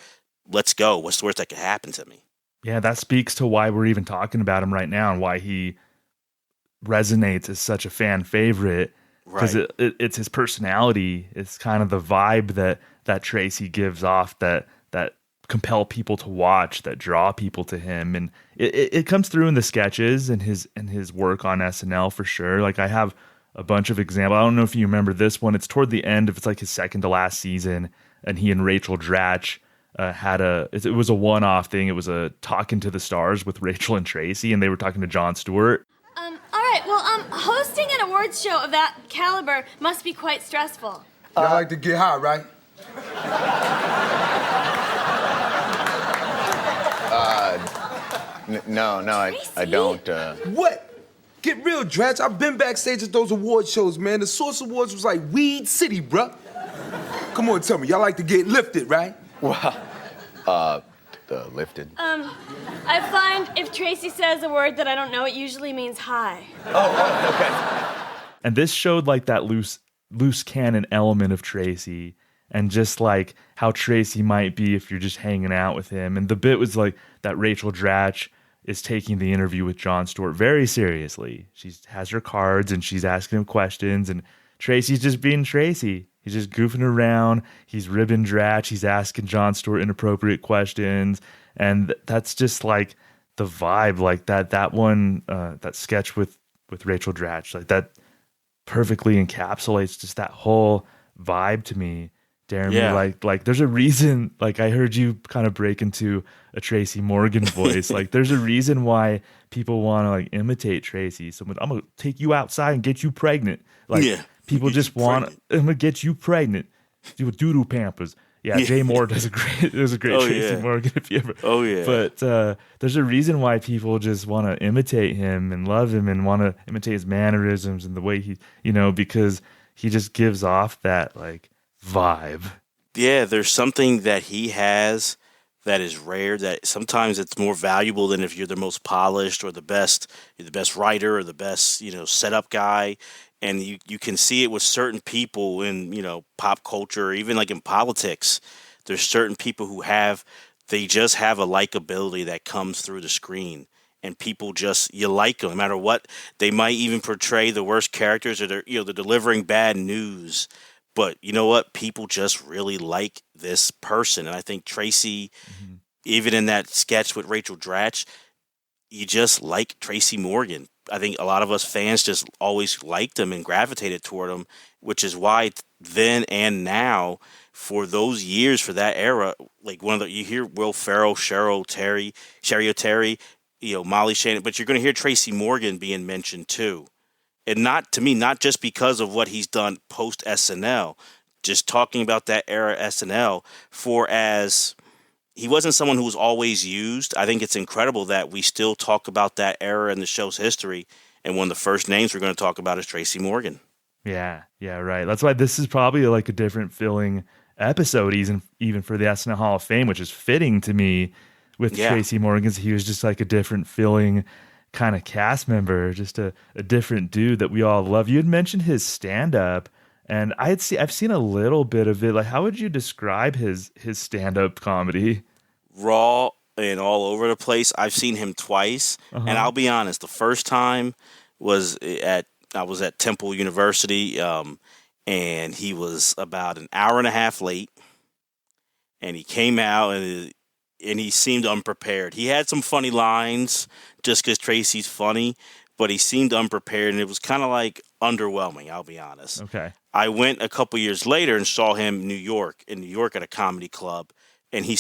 Let's go. What's the worst that could happen to me? Yeah, that speaks to why we're even talking about him right now and why he resonates as such a fan favorite. Because it's his personality. It's kind of the vibe that Tracy gives off that compel people to watch, that draw people to him. And it comes through in the sketches and his work on SNL for sure. Like I have a bunch of examples. I don't know if you remember this one. It's toward the end of, it's like his second to last season. And he and Rachel Dratch it was a one-off thing. It was a Talking to the Stars with Rachel and Tracy, and they were talking to Jon Stewart. All right, well, hosting an awards show of that caliber must be quite stressful. Y'all like to get high, right? No, I don't. What? Get real, Dratch. I've been backstage at those award shows, man. The Source Awards was like Weed City, bruh. Come on, tell me. Y'all like to get lifted, right? Well, lifted. I find if Tracy says a word that I don't know, it usually means hi. Oh, okay. And this showed like that loose cannon element of Tracy and just like how Tracy might be if you're just hanging out with him. And the bit was like that Rachel Dratch is taking the interview with Jon Stewart very seriously. She has her cards and she's asking him questions, and Tracy's just being Tracy. He's just goofing around. He's ribbing Dratch. He's asking Jon Stewart inappropriate questions. And that's just like the vibe, like that one, that sketch with Rachel Dratch, like that perfectly encapsulates just that whole vibe to me. Deremy, Yeah. like there's a reason, like I heard you kind of break into a Tracy Morgan voice. Like there's a reason why people want to like imitate Tracy. So I'm going to take you outside and get you pregnant. Like people just want, I'm going to get you pregnant. Do a doo-doo Pampers. Yeah, Jay Moore does a great Tracy Morgan if you ever. Oh, yeah. But there's a reason why people just want to imitate him and love him and want to imitate his mannerisms and the way he, because he just gives off that like vibe. Yeah, there's something that he has that is rare, that sometimes it's more valuable than if you're the most polished or you're the best writer or the best, setup guy. And you can see it with certain people in, pop culture, or even like in politics. There's certain people who they just have a likability that comes through the screen. And people you like them no matter what. They might even portray the worst characters, or they're delivering bad news. But you know what? People just really like this person. And I think Tracy, even in that sketch with Rachel Dratch, you just like Tracy Morgan. I think a lot of us fans just always liked him and gravitated toward him, which is why then and now, for those years, for that era, like you hear Will Ferrell, Cheri Oteri, Molly Shannon, but you're going to hear Tracy Morgan being mentioned too. And not just because of what he's done post SNL, just talking about that era SNL, as he wasn't someone who was always used. I think it's incredible that we still talk about that era in the show's history. And one of the first names we're going to talk about is Tracy Morgan. Yeah, right. That's why this is probably like a different feeling episode, even for the SNL Hall of Fame, which is fitting to me with Tracy Morgan. He was just like a different feeling kind of cast member, just a different dude that we all love. You had mentioned his stand-up, and I've seen a little bit of it. Like, how would you describe his stand-up comedy? Raw and all over the place. I've seen him twice, and I'll be honest, the first time I was at Temple University, and he was about an hour and a half late, and he came out and he seemed unprepared. He had some funny lines just because Tracy's funny, but he seemed unprepared, and it was kind of like underwhelming, I'll be honest. Okay. I went a couple years later and saw him in New York at a comedy club, and he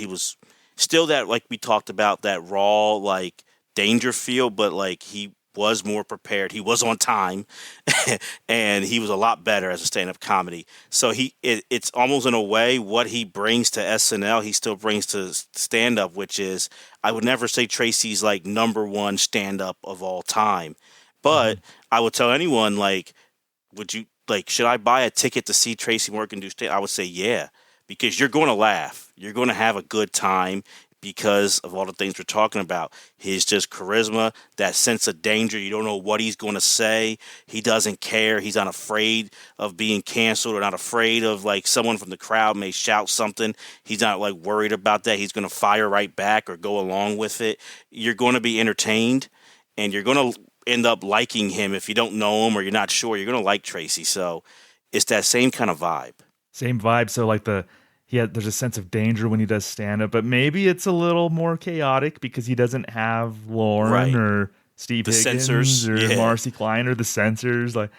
was still that, like we talked about, that raw, like, danger feel, but like he was more prepared. He was on time, and he was a lot better as a stand-up comedy. So it's almost in a way what he brings to SNL, he still brings to stand-up, which is, I would never say Tracy's like number one stand-up of all time, but I would tell anyone, like, should I buy a ticket to see Tracy Morgan do stand-up? I would say yeah, because you're going to laugh. You're going to have a good time because of all the things we're talking about. His just charisma, that sense of danger. You don't know what he's going to say. He doesn't care. He's not afraid of being canceled or not afraid of, like, someone from the crowd may shout something. He's not, like, worried about that. He's going to fire right back or go along with it. You're going to be entertained, and you're going to end up liking him. If you don't know him or you're not sure, you're going to like Tracy. So it's that same kind of vibe. Same vibe. So like there's a sense of danger when he does stand up, but maybe it's a little more chaotic because he doesn't have Lauren or Steve Higgins censors or Marcy Klein or the censors like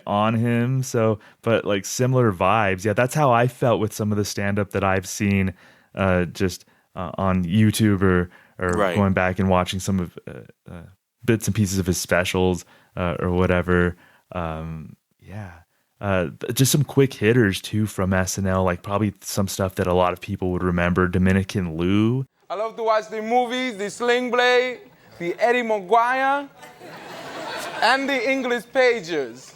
on him. So, but like similar vibes. Yeah, that's how I felt with some of the stand up that I've seen just on YouTube or going back and watching some of bits and pieces of his specials or whatever. Just some quick hitters too from SNL, like probably some stuff that a lot of people would remember. Dominican Lou. I love to watch the movies, the Sling Blade, the Eddie Maguire, and the English Pages.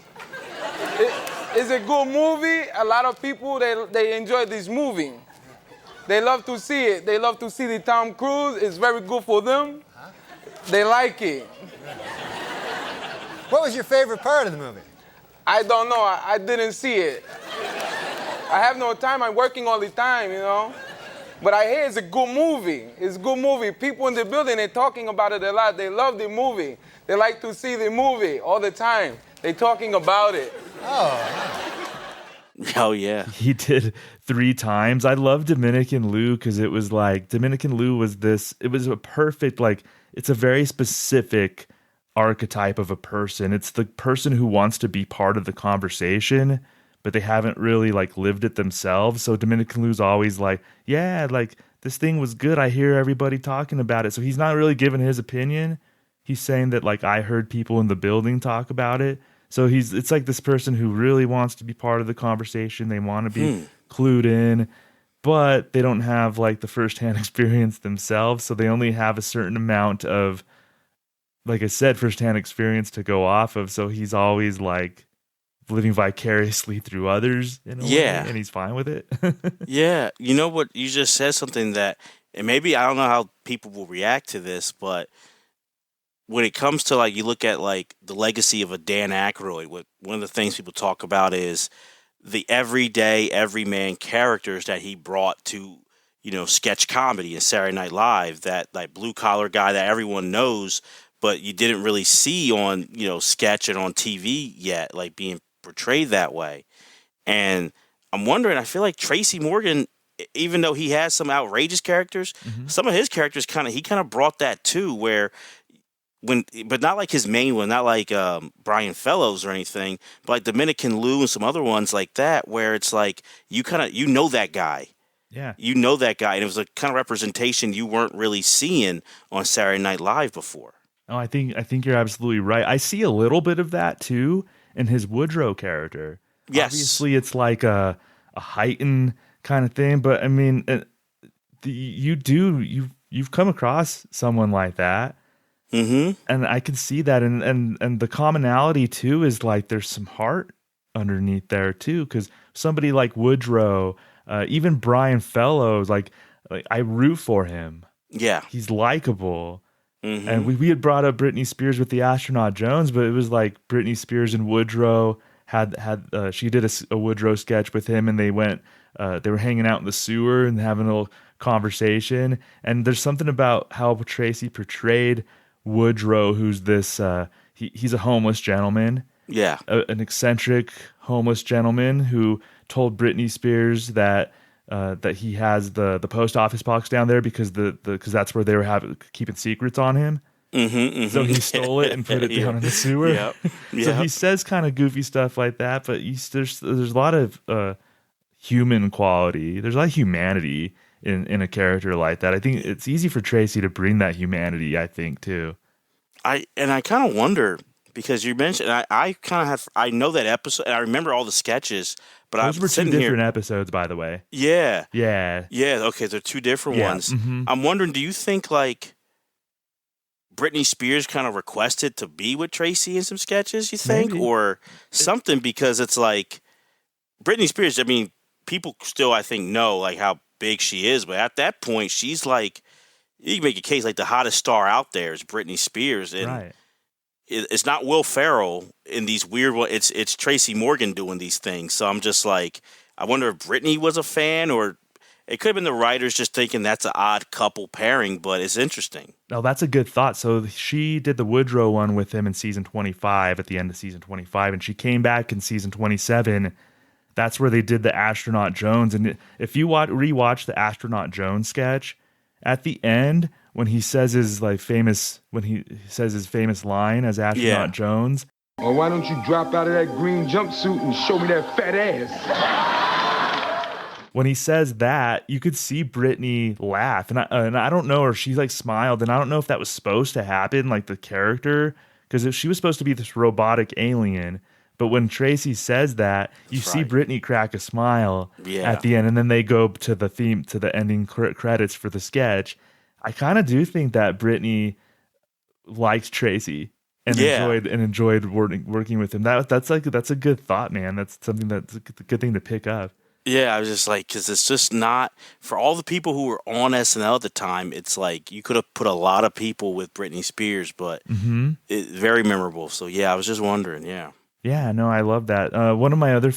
It's a good movie. A lot of people, they enjoy this movie. They love to see it. They love to see the Tom Cruise. It's very good for them. They like it. What was your favorite part of the movie? I don't know. I didn't see it. I have no time. I'm working all the time, you know. But I hear it's a good movie. It's a good movie. People in the building, they're talking about it a lot. They love the movie. They like to see the movie all the time. They're talking about it. Oh, yeah. He did 3 times. I love Dominican Lou because it was like, Dominican Lou was it was a perfect, like, it's a very specific archetype of a person. It's the person who wants to be part of the conversation, but they haven't really like lived it themselves. So Dominican Lou's always like, yeah, like this thing was good. I hear everybody talking about it. So he's not really giving his opinion. He's saying that like I heard people in the building talk about it. So it's like this person who really wants to be part of the conversation. They want to be clued in, but they don't have like the firsthand experience themselves. So they only have a certain amount of, like I said, firsthand experience to go off of. So he's always like living vicariously through others in a way, and he's fine with it. Yeah. You know what? You just said something that, and maybe I don't know how people will react to this, but when it comes to like, you look at like the legacy of a Dan Aykroyd, one of the things people talk about is the everyday, everyman characters that he brought to, you know, sketch comedy and Saturday Night Live, that like blue collar guy that everyone knows, but you didn't really see on, you know, sketch and on TV yet, like being portrayed that way. And I'm wondering, I feel like Tracy Morgan, even though he has some outrageous characters, some of his characters he kind of brought that too, where but not like his main one, not like Brian Fellows or anything, but like Dominican Lou and some other ones like that, where it's like you know that guy. Yeah. You know that guy. And it was a kind of representation you weren't really seeing on Saturday Night Live before. Oh, I think you're absolutely right. I see a little bit of that too in his Woodrow character. Yes. Obviously, it's like a heightened kind of thing, but I mean, you've come across someone like that, and I can see that, and the commonality too is like there's some heart underneath there too, because somebody like Woodrow, even Brian Fellows, like I root for him. Yeah, he's likable. And we had brought up Britney Spears with the Astronaut Jones, but it was like Britney Spears and Woodrow she did a Woodrow sketch with him, and they were hanging out in the sewer and having a little conversation. And there's something about how Tracy portrayed Woodrow, who's this he's a homeless gentleman. Yeah, an eccentric homeless gentleman who told Britney Spears that he has the post office box down there because that's where they were keeping secrets on him. So he stole it and put it down in the sewer. Yep. So he says kind of goofy stuff like that, but there's a lot of human quality. There's a lot of humanity in a character like that. I think it's easy for Tracy to bring that humanity, I think, too. I kind of wonder because you mentioned I kind of I know that episode and I remember all the sketches, but Those I'm were two sitting different here. episodes, by the way. Yeah. Yeah. Okay, they're two different ones. Mhm. I'm wondering, do you think like Britney Spears kind of requested to be with Tracy in some sketches? You think, Maybe. or something? Because it's like Britney Spears. I mean, people still I think know like how big she is, but at that point, she's like you can make a case like the hottest star out there is Britney Spears, and Right. it's not Will Ferrell in these weird ones. It's Tracy Morgan doing these things. So I'm just like, I wonder if Britney was a fan, or it could have been the writers just thinking that's an odd couple pairing. But it's interesting. Oh, that's a good thought. So she did the Woodrow one with him in season 25 at the end of season 25, and she came back in season 27. That's where they did the Astronaut Jones. And if you rewatch the Astronaut Jones sketch, at the end when he says his famous line as Astronaut Jones. Or why don't you drop out of that green jumpsuit and show me that fat ass? When he says that, you could see Britney laugh, and I don't know, or she like smiled, and I don't know if that was supposed to happen, like the character, because she was supposed to be this robotic alien. But when Tracy says that, you see Britney crack a smile at the end, and then they go to the ending credits for the sketch. I kind of do think that Britney liked Tracy and enjoyed working with him. That's a good thought, man. That's something that's a good thing to pick up. Yeah, I was just like, because it's just not for all the people who were on SNL at the time. It's like you could have put a lot of people with Britney Spears, but it's very memorable. So yeah, I was just wondering. Yeah, no, I love that. One of my last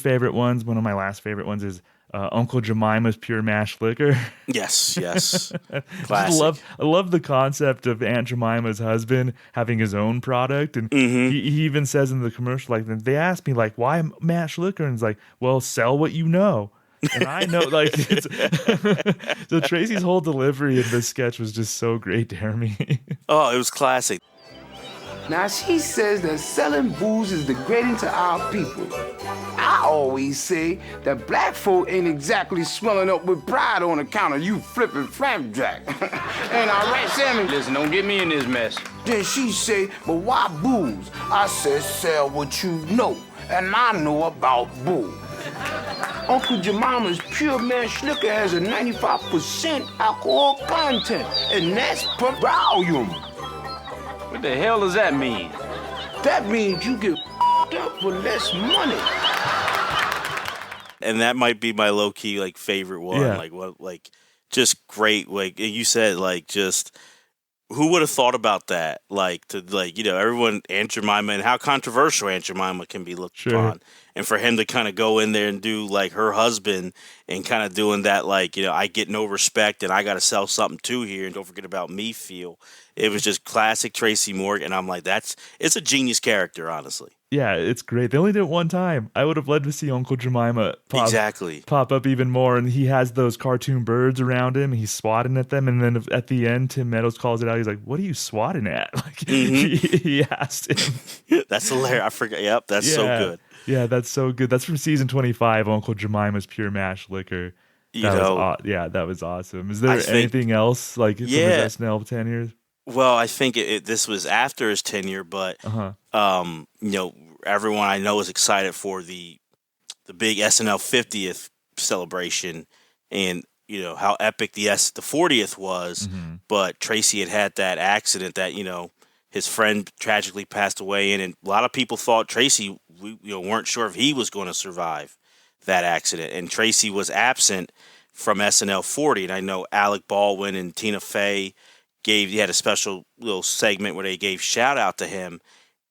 favorite ones is Uncle Jemima's Pure Mash Liquor. Yes. Classic. I love the concept of Aunt Jemima's husband having his own product. And he even says in the commercial, like, they asked me, like, why mash liquor? And it's like, well, sell what you know. And I know, like, so Tracy's whole delivery in this sketch was just so great, Deremy. Oh, it was classic. Now, she says that selling booze is degrading to our people. I always say that black folk ain't exactly swelling up with pride on account of you flipping flapjack. Ain't I right, Sammy? Listen, don't get me in this mess. Then she say, but why booze? I said, sell what you know, and I know about booze. Uncle Jemima's Pure Mash Liquor has a 95% alcohol content, and that's per volume. What the hell does that mean? That means you get up for less money. And that might be my low key like favorite one. Yeah. Just great. Like you said, like just who would have thought about that? Like to everyone Aunt Jemima and how controversial Aunt Jemima can be looked upon. And for him to kind of go in there and do like her husband and kind of doing that, like, I get no respect and I got to sell something too here and don't forget about me feel. It was just classic Tracy Morgan. I'm like, it's a genius character, honestly. Yeah, it's great. They only did it one time. I would have loved to see Uncle Jemima pop up even more. And he has those cartoon birds around him. He's swatting at them. And then at the end, Tim Meadows calls it out. He's like, what are you swatting at? Like, he asked him. That's hilarious. I forgot. Yep, that's so good. Yeah, that's so good. That's from season 25, Uncle Jemima's Pure Mash Liquor. That was awesome. Is there anything else like from his SNL tenure? Well, I think this was after his tenure, but everyone I know is excited for the big SNL 50th celebration, and how epic the 40th was. But Tracy had that accident that his friend tragically passed away in, and a lot of people thought Tracy weren't sure if he was going to survive that accident, and Tracy was absent from SNL 40, and I know Alec Baldwin and Tina Fey had a special little segment where they gave shout out to him.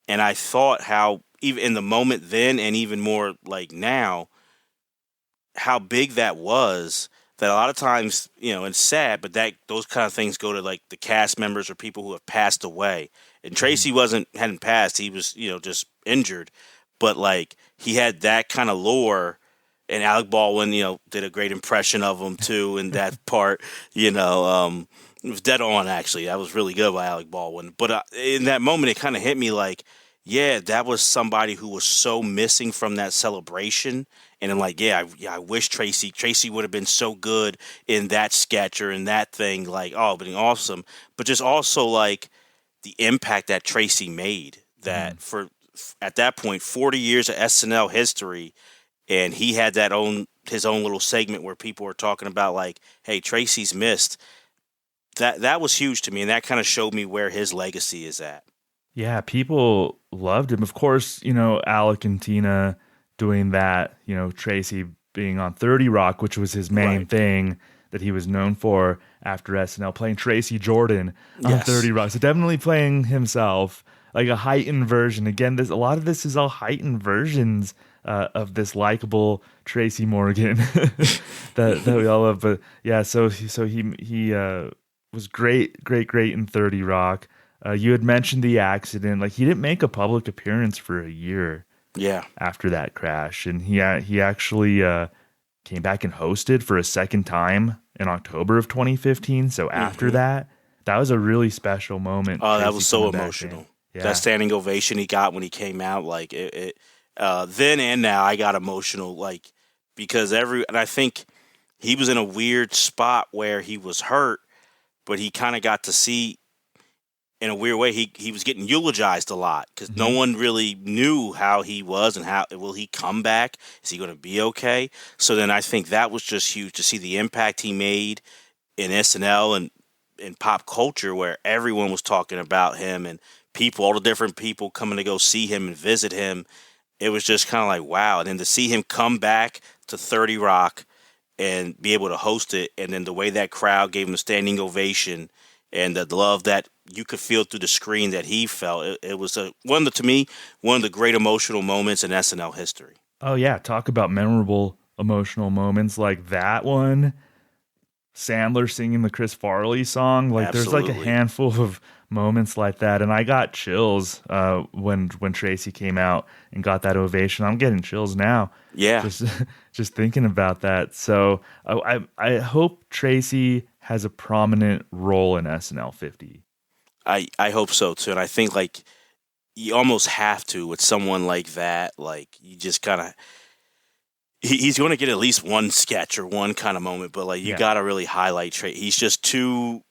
And I thought how even in the moment then and even more like now, how big that was, that a lot of times, it's sad, but those kind of things go to like the cast members or people who have passed away. And Tracy hadn't passed. He was, just injured, but like he had that kind of lore, and Alec Baldwin, did a great impression of him too. In that part, it was dead on, actually. That was really good by Alec Baldwin. But in that moment, it kind of hit me like, yeah, that was somebody who was so missing from that celebration. And I'm like, I wish Tracy would have been so good in that sketch or in that thing. Like, oh, but awesome. But just also like the impact that Tracy made. That for at that point, 40 years of SNL history, and he had his own little segment where people were talking about like, hey, Tracy's missed. That was huge to me, and that kind of showed me where his legacy is at. Yeah, people loved him. Of course, Alec and Tina doing that, Tracy being on 30 Rock, which was his main thing that he was known for after SNL, playing Tracy Jordan on 30 Rock. So definitely playing himself, like a heightened version. Again, a lot of this is all heightened versions of this likable Tracy Morgan that we all love. But yeah, so he was great in 30 Rock. You had mentioned the accident. Like, he didn't make a public appearance for a year. Yeah. After that crash, and he actually came back and hosted for a second time in October of 2015. So after that was a really special moment. Oh, that was so emotional. Yeah. That standing ovation he got when he came out, like then and now, I got emotional, like, because and I think he was in a weird spot where he was hurt, but he kind of got to see, in a weird way, he was getting eulogized a lot because no one really knew how he was and how will he come back? Is he going to be okay? So then I think that was just huge to see the impact he made in SNL and in pop culture, where everyone was talking about him and all the different people coming to go see him and visit him. It was just kind of like, wow. And then to see him come back to 30 Rock and be able to host it, and then the way that crowd gave him a standing ovation and the love that you could feel through the screen that he felt. It was one of the great emotional moments in SNL history. Oh yeah, talk about memorable emotional moments like that one. Sandler singing the Chris Farley song. Like, Absolutely. There's like a handful of moments like that, and I got chills when Tracy came out and got that ovation. I'm getting chills now. Yeah, just thinking about that. So I hope Tracy has a prominent role in SNL 50. I hope so too, and I think like you almost have to with someone like that. Like, you just kind of he's going to get at least one sketch or one kind of moment, but like you got to really highlight Tracy. He's just too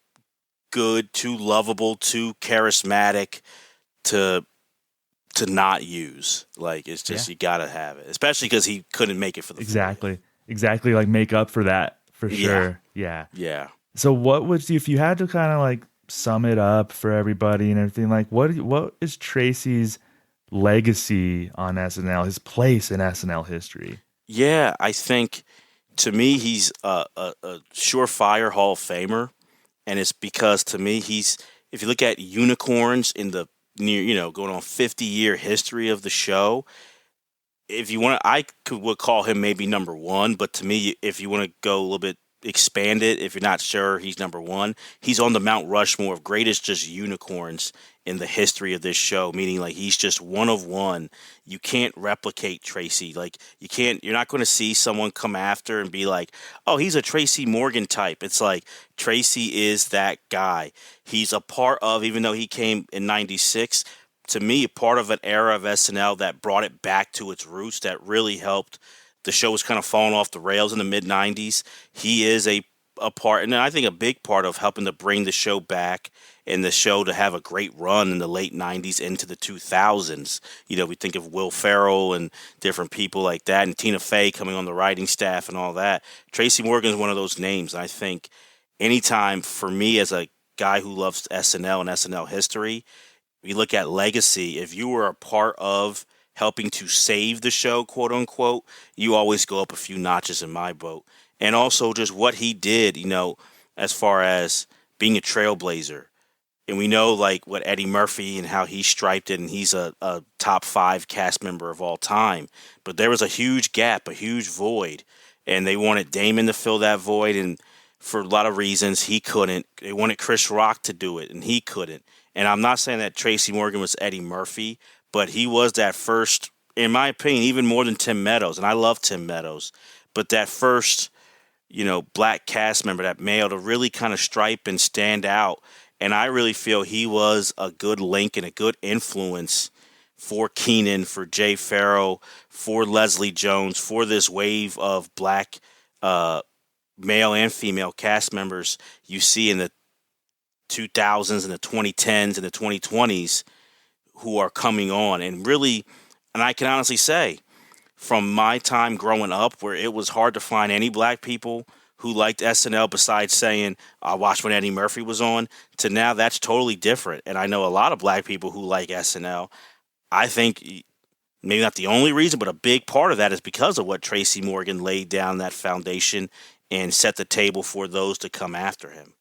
good, too lovable, too charismatic to not use. Like, it's just you got to have it, especially because he couldn't make it for the exactly like make up for that for sure. Yeah. So what would you, if you had to kind of like sum it up for everybody and everything, like what is Tracy's legacy on SNL, his place in SNL history? Yeah, I think to me he's a surefire Hall of Famer, and it's because to me if you look at unicorns in the near, going on 50-year history of the show, if you want to, would call him maybe number one, but to me, if you want to go a little bit expand it, if you're not sure he's number one, he's on the Mount Rushmore of greatest just unicorns in the history of this show, meaning like he's just one of one. You can't replicate Tracy. Like, you're not going to see someone come after and be like, oh, he's a Tracy Morgan type. It's like Tracy is that guy. He's a part of, even though he came in 96, to me, a part of an era of SNL that brought it back to its roots, that really helped. The show was kind of falling off the rails in the mid-90s. He is a part, and I think a big part of helping to bring the show back and the show to have a great run in the late 90s into the 2000s. We think of Will Ferrell and different people like that, and Tina Fey coming on the writing staff and all that. Tracy Morgan is one of those names. I think anytime, for me as a guy who loves SNL and SNL history, we look at legacy. If you were a part of helping to save the show, quote unquote, you always go up a few notches in my boat. And also just what he did, as far as being a trailblazer. And we know like what Eddie Murphy and how he striped it, and he's a top 5 cast member of all time. But there was a huge gap, a huge void, and they wanted Damon to fill that void, and for a lot of reasons he couldn't. They wanted Chris Rock to do it, and he couldn't. And I'm not saying that Tracy Morgan was Eddie Murphy, but he was that first, in my opinion, even more than Tim Meadows, and I love Tim Meadows, but that first, black cast member, that male, to really kind of stripe and stand out. And I really feel he was a good link and a good influence for Kenan, for Jay Farrell, for Leslie Jones, for this wave of black male and female cast members you see in the 2000s and the 2010s and the 2020s who are coming on. And really, and I can honestly say, from my time growing up where it was hard to find any black people who liked SNL besides saying, I watched when Eddie Murphy was on, to now that's totally different. And I know a lot of black people who like SNL. I think maybe not the only reason, but a big part of that is because of what Tracy Morgan laid down that foundation and set the table for those to come after him.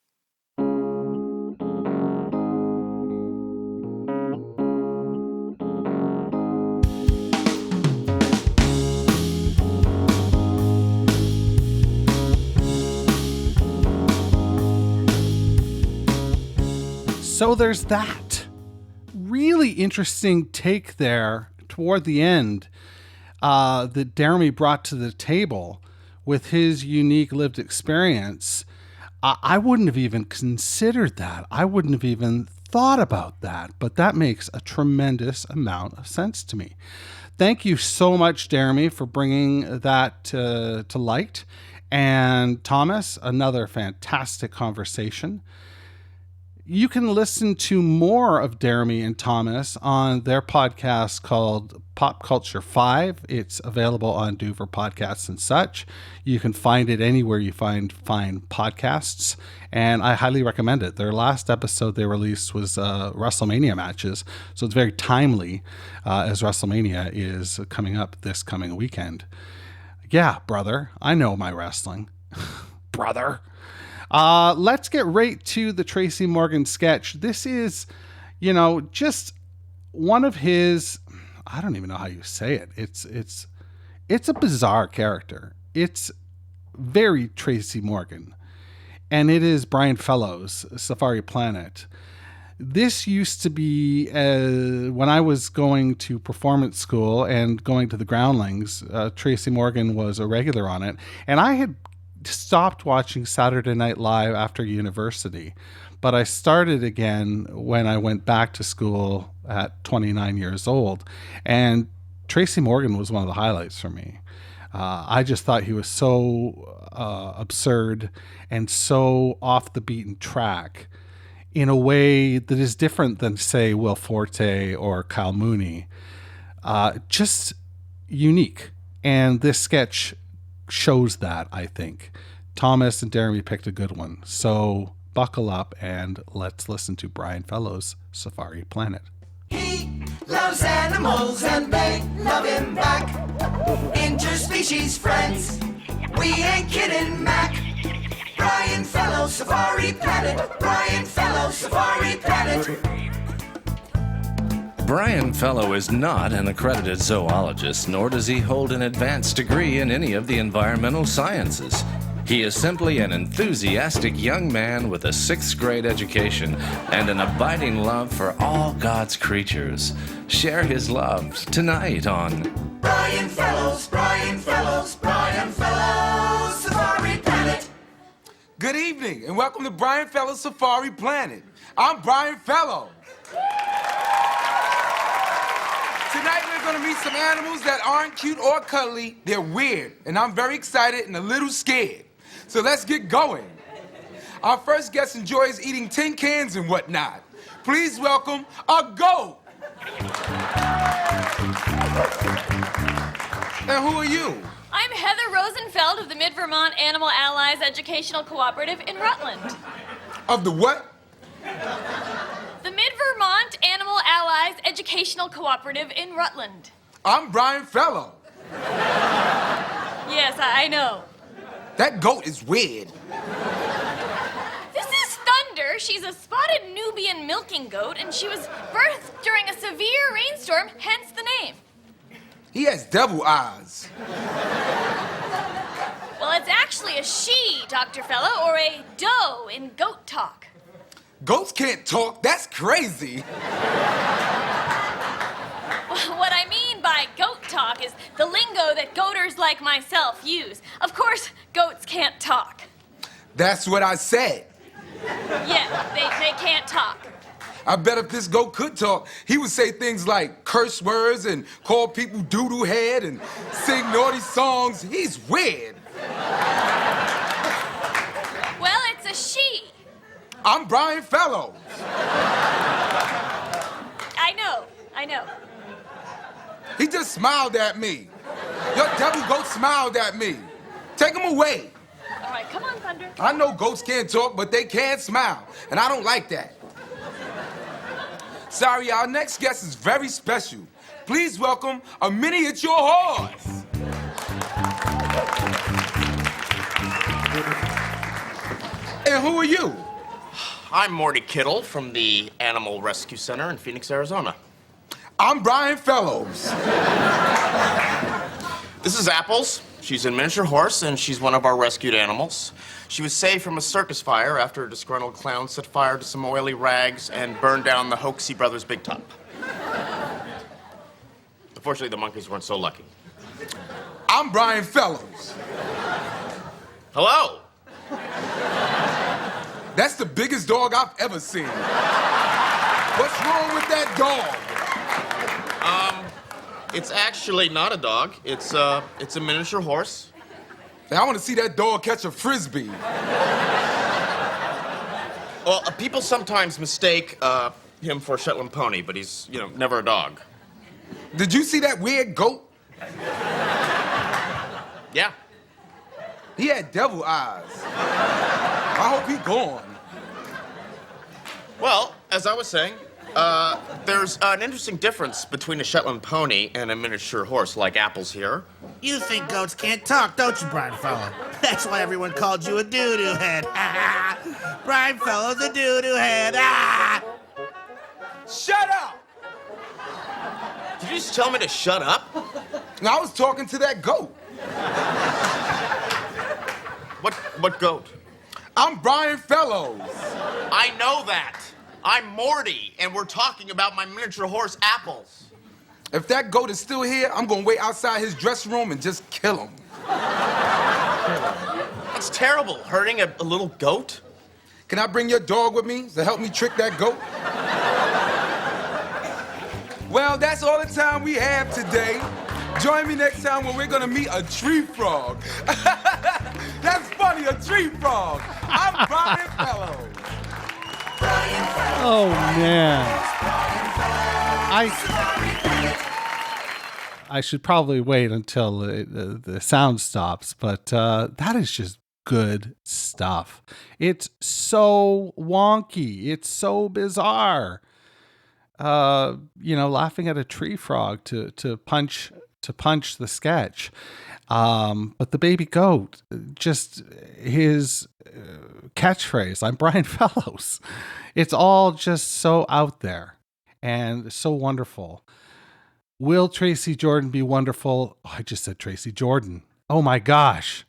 So there's that really interesting take there toward the end that Deremy brought to the table with his unique lived experience. I wouldn't have even considered that. I wouldn't have even thought about that, but that makes a tremendous amount of sense to me. Thank you so much, Deremy, for bringing that to light. And Thomas, another fantastic conversation. You can listen to more of Deremy and Thomas on their podcast called Pop Culture 5. It's available on Dover Podcasts and such. You can find it anywhere you find podcasts, and I highly recommend it. Their last episode they released was WrestleMania matches, so it's very timely as WrestleMania is coming up this coming weekend. Yeah, brother, I know my wrestling. Brother. Let's get right to the Tracy Morgan sketch. This is, just one of his, I don't even know how you say it. It's a bizarre character. It's very Tracy Morgan. And it is Brian Fellows' Safari Planet. This used to be, when I was going to performance school and going to the Groundlings, Tracy Morgan was a regular on it. And I had stopped watching Saturday Night Live after university, but I started again when I went back to school at 29 years old, and Tracy Morgan was one of the highlights for me. I just thought he was so absurd and so off the beaten track in a way that is different than, say, Will Forte or Kyle Mooney. Just unique. And this sketch shows that, I think. Thomas and Deremy picked a good one. So buckle up and let's listen to Brian Fellows' Safari Planet. He loves animals and they love him back. Interspecies friends, we ain't kidding, Mac. Brian Fellows' Safari Planet. Brian Fellows' Safari Planet. Brian Fellow is not an accredited zoologist, nor does he hold an advanced degree in any of the environmental sciences. He is simply an enthusiastic young man with a 6th grade education and an abiding love for all God's creatures. Share his love tonight on Brian Fellows, Brian Fellows, Brian Fellows' Safari Planet. Good evening and welcome to Brian Fellows' Safari Planet. I'm Brian Fellow. Tonight we're gonna meet some animals that aren't cute or cuddly. They're weird, and I'm very excited and a little scared. So let's get going. Our first guest enjoys eating tin cans and whatnot. Please welcome a goat. And who are you? I'm Heather Rosenfeld of the Mid-Vermont Animal Allies Educational Cooperative in Rutland. Of the what? The Mid-Vermont Animal Allies Educational Cooperative in Rutland. I'm Brian Fellow. Yes, I know. That goat is weird. This is Thunder. She's a spotted Nubian milking goat, and she was birthed during a severe rainstorm, hence the name. He has devil eyes. Well, it's actually a she, Dr. Fellow, or a doe in goat talk. Goats can't talk? That's crazy. What I mean by goat talk is the lingo that goaters like myself use. Of course, goats can't talk. That's what I said. Yeah, they can't talk. I bet if this goat could talk, he would say things like curse words and call people doo-doo head and sing naughty songs. He's weird. Well, it's a she. I'm Brian Fellows. I know. He just smiled at me. Your devil goat smiled at me. Take him away. All right, come on, Thunder. I know goats can't talk, but they can smile, and I don't like that. Sorry, our next guest is very special. Please welcome a miniature horse. And who are you? I'm Morty Kittle from the Animal Rescue Center in Phoenix, Arizona. I'm Brian Fellows. This is Apples. She's a miniature horse, and she's one of our rescued animals. She was saved from a circus fire after a disgruntled clown set fire to some oily rags and burned down the Hoaxy Brothers' Big Top. Unfortunately, the monkeys weren't so lucky. I'm Brian Fellows. Hello. That's the biggest dog I've ever seen. What's wrong with that dog? It's actually not a dog. It's a miniature horse. Hey, I want to see that dog catch a frisbee. Well, people sometimes mistake him for a Shetland pony, but he's, never a dog. Did you see that weird goat? Yeah. He had devil eyes. I hope he gone. Well, as I was saying, there's an interesting difference between a Shetland pony and a miniature horse like Apples here. You think goats can't talk, don't you, Brian Fellow? That's why everyone called you a doo-doo head. Brian Fellow's a doo-doo head. Shut up! Did you just tell me to shut up? I was talking to that goat. What goat? I'm Brian Fellows. I know that. I'm Morty, and we're talking about my miniature horse, Apples. If that goat is still here, I'm gonna wait outside his dressing room and just kill him. That's terrible, hurting a little goat. Can I bring your dog with me to help me trick that goat? Well, that's all the time we have today. Join me next time when we're gonna meet a tree frog. That's funny, a tree frog. I'm Brian Fellows. Oh, man. I should probably wait until the sound stops, but that is just good stuff. It's so wonky. It's so bizarre. Laughing at a tree frog to punch the sketch. But the baby goat, just his catchphrase, I'm Brian Fellows. It's all just so out there and so wonderful. Will Tracy Jordan be wonderful? Oh, I just said Tracy Jordan. Oh my gosh.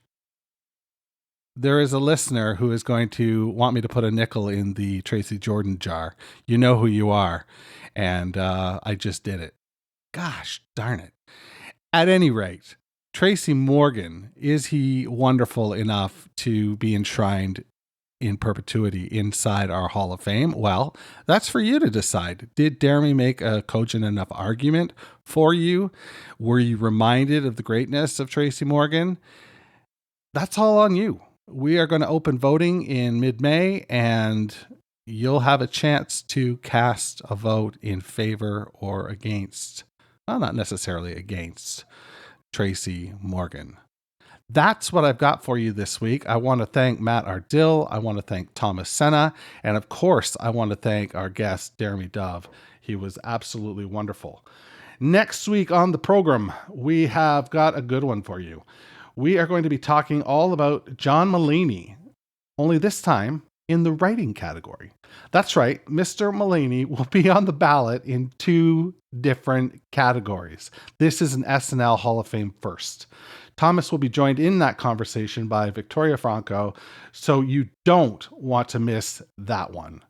There is a listener who is going to want me to put a nickel in the Tracy Jordan jar. You know who you are. And I just did it. Gosh darn it. At any rate, Tracy Morgan, is he wonderful enough to be enshrined in perpetuity inside our Hall of Fame? Well, that's for you to decide. Did Deremy make a cogent enough argument for you? Were you reminded of the greatness of Tracy Morgan? That's all on you. We are going to open voting in mid-May, and you'll have a chance to cast a vote in favor or against. Well, not necessarily against Tracy Morgan. That's what I've got for you this week. I want to thank Matt Ardill. I want to thank Thomas Senna. And of course, I want to thank our guest, Deremy Dove. He was absolutely wonderful. Next week on the program, we have got a good one for you. We are going to be talking all about John Mulaney, only this time in the writing category. That's right, Mr. Mulaney will be on the ballot in 2 different categories. This is an SNL Hall of Fame first. Thomas will be joined in that conversation by Victoria Franco, so you don't want to miss that one.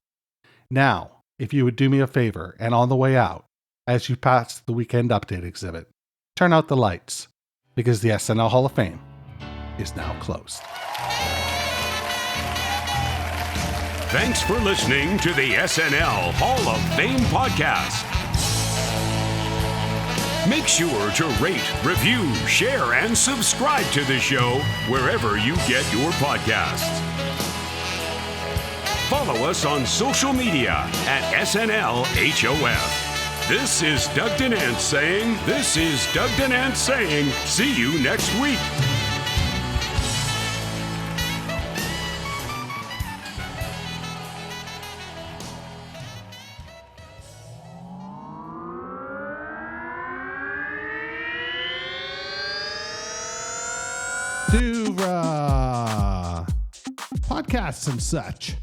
Now, if you would do me a favor, and on the way out, as you pass the Weekend Update exhibit, turn out the lights, because the SNL Hall of Fame is now closed. Thanks for listening to the SNL Hall of Fame podcast. Make sure to rate, review, share, and subscribe to the show wherever you get your podcasts. follow us on social media at SNL HOF. This is Doug Nance saying, see you next week. Do podcasts and such.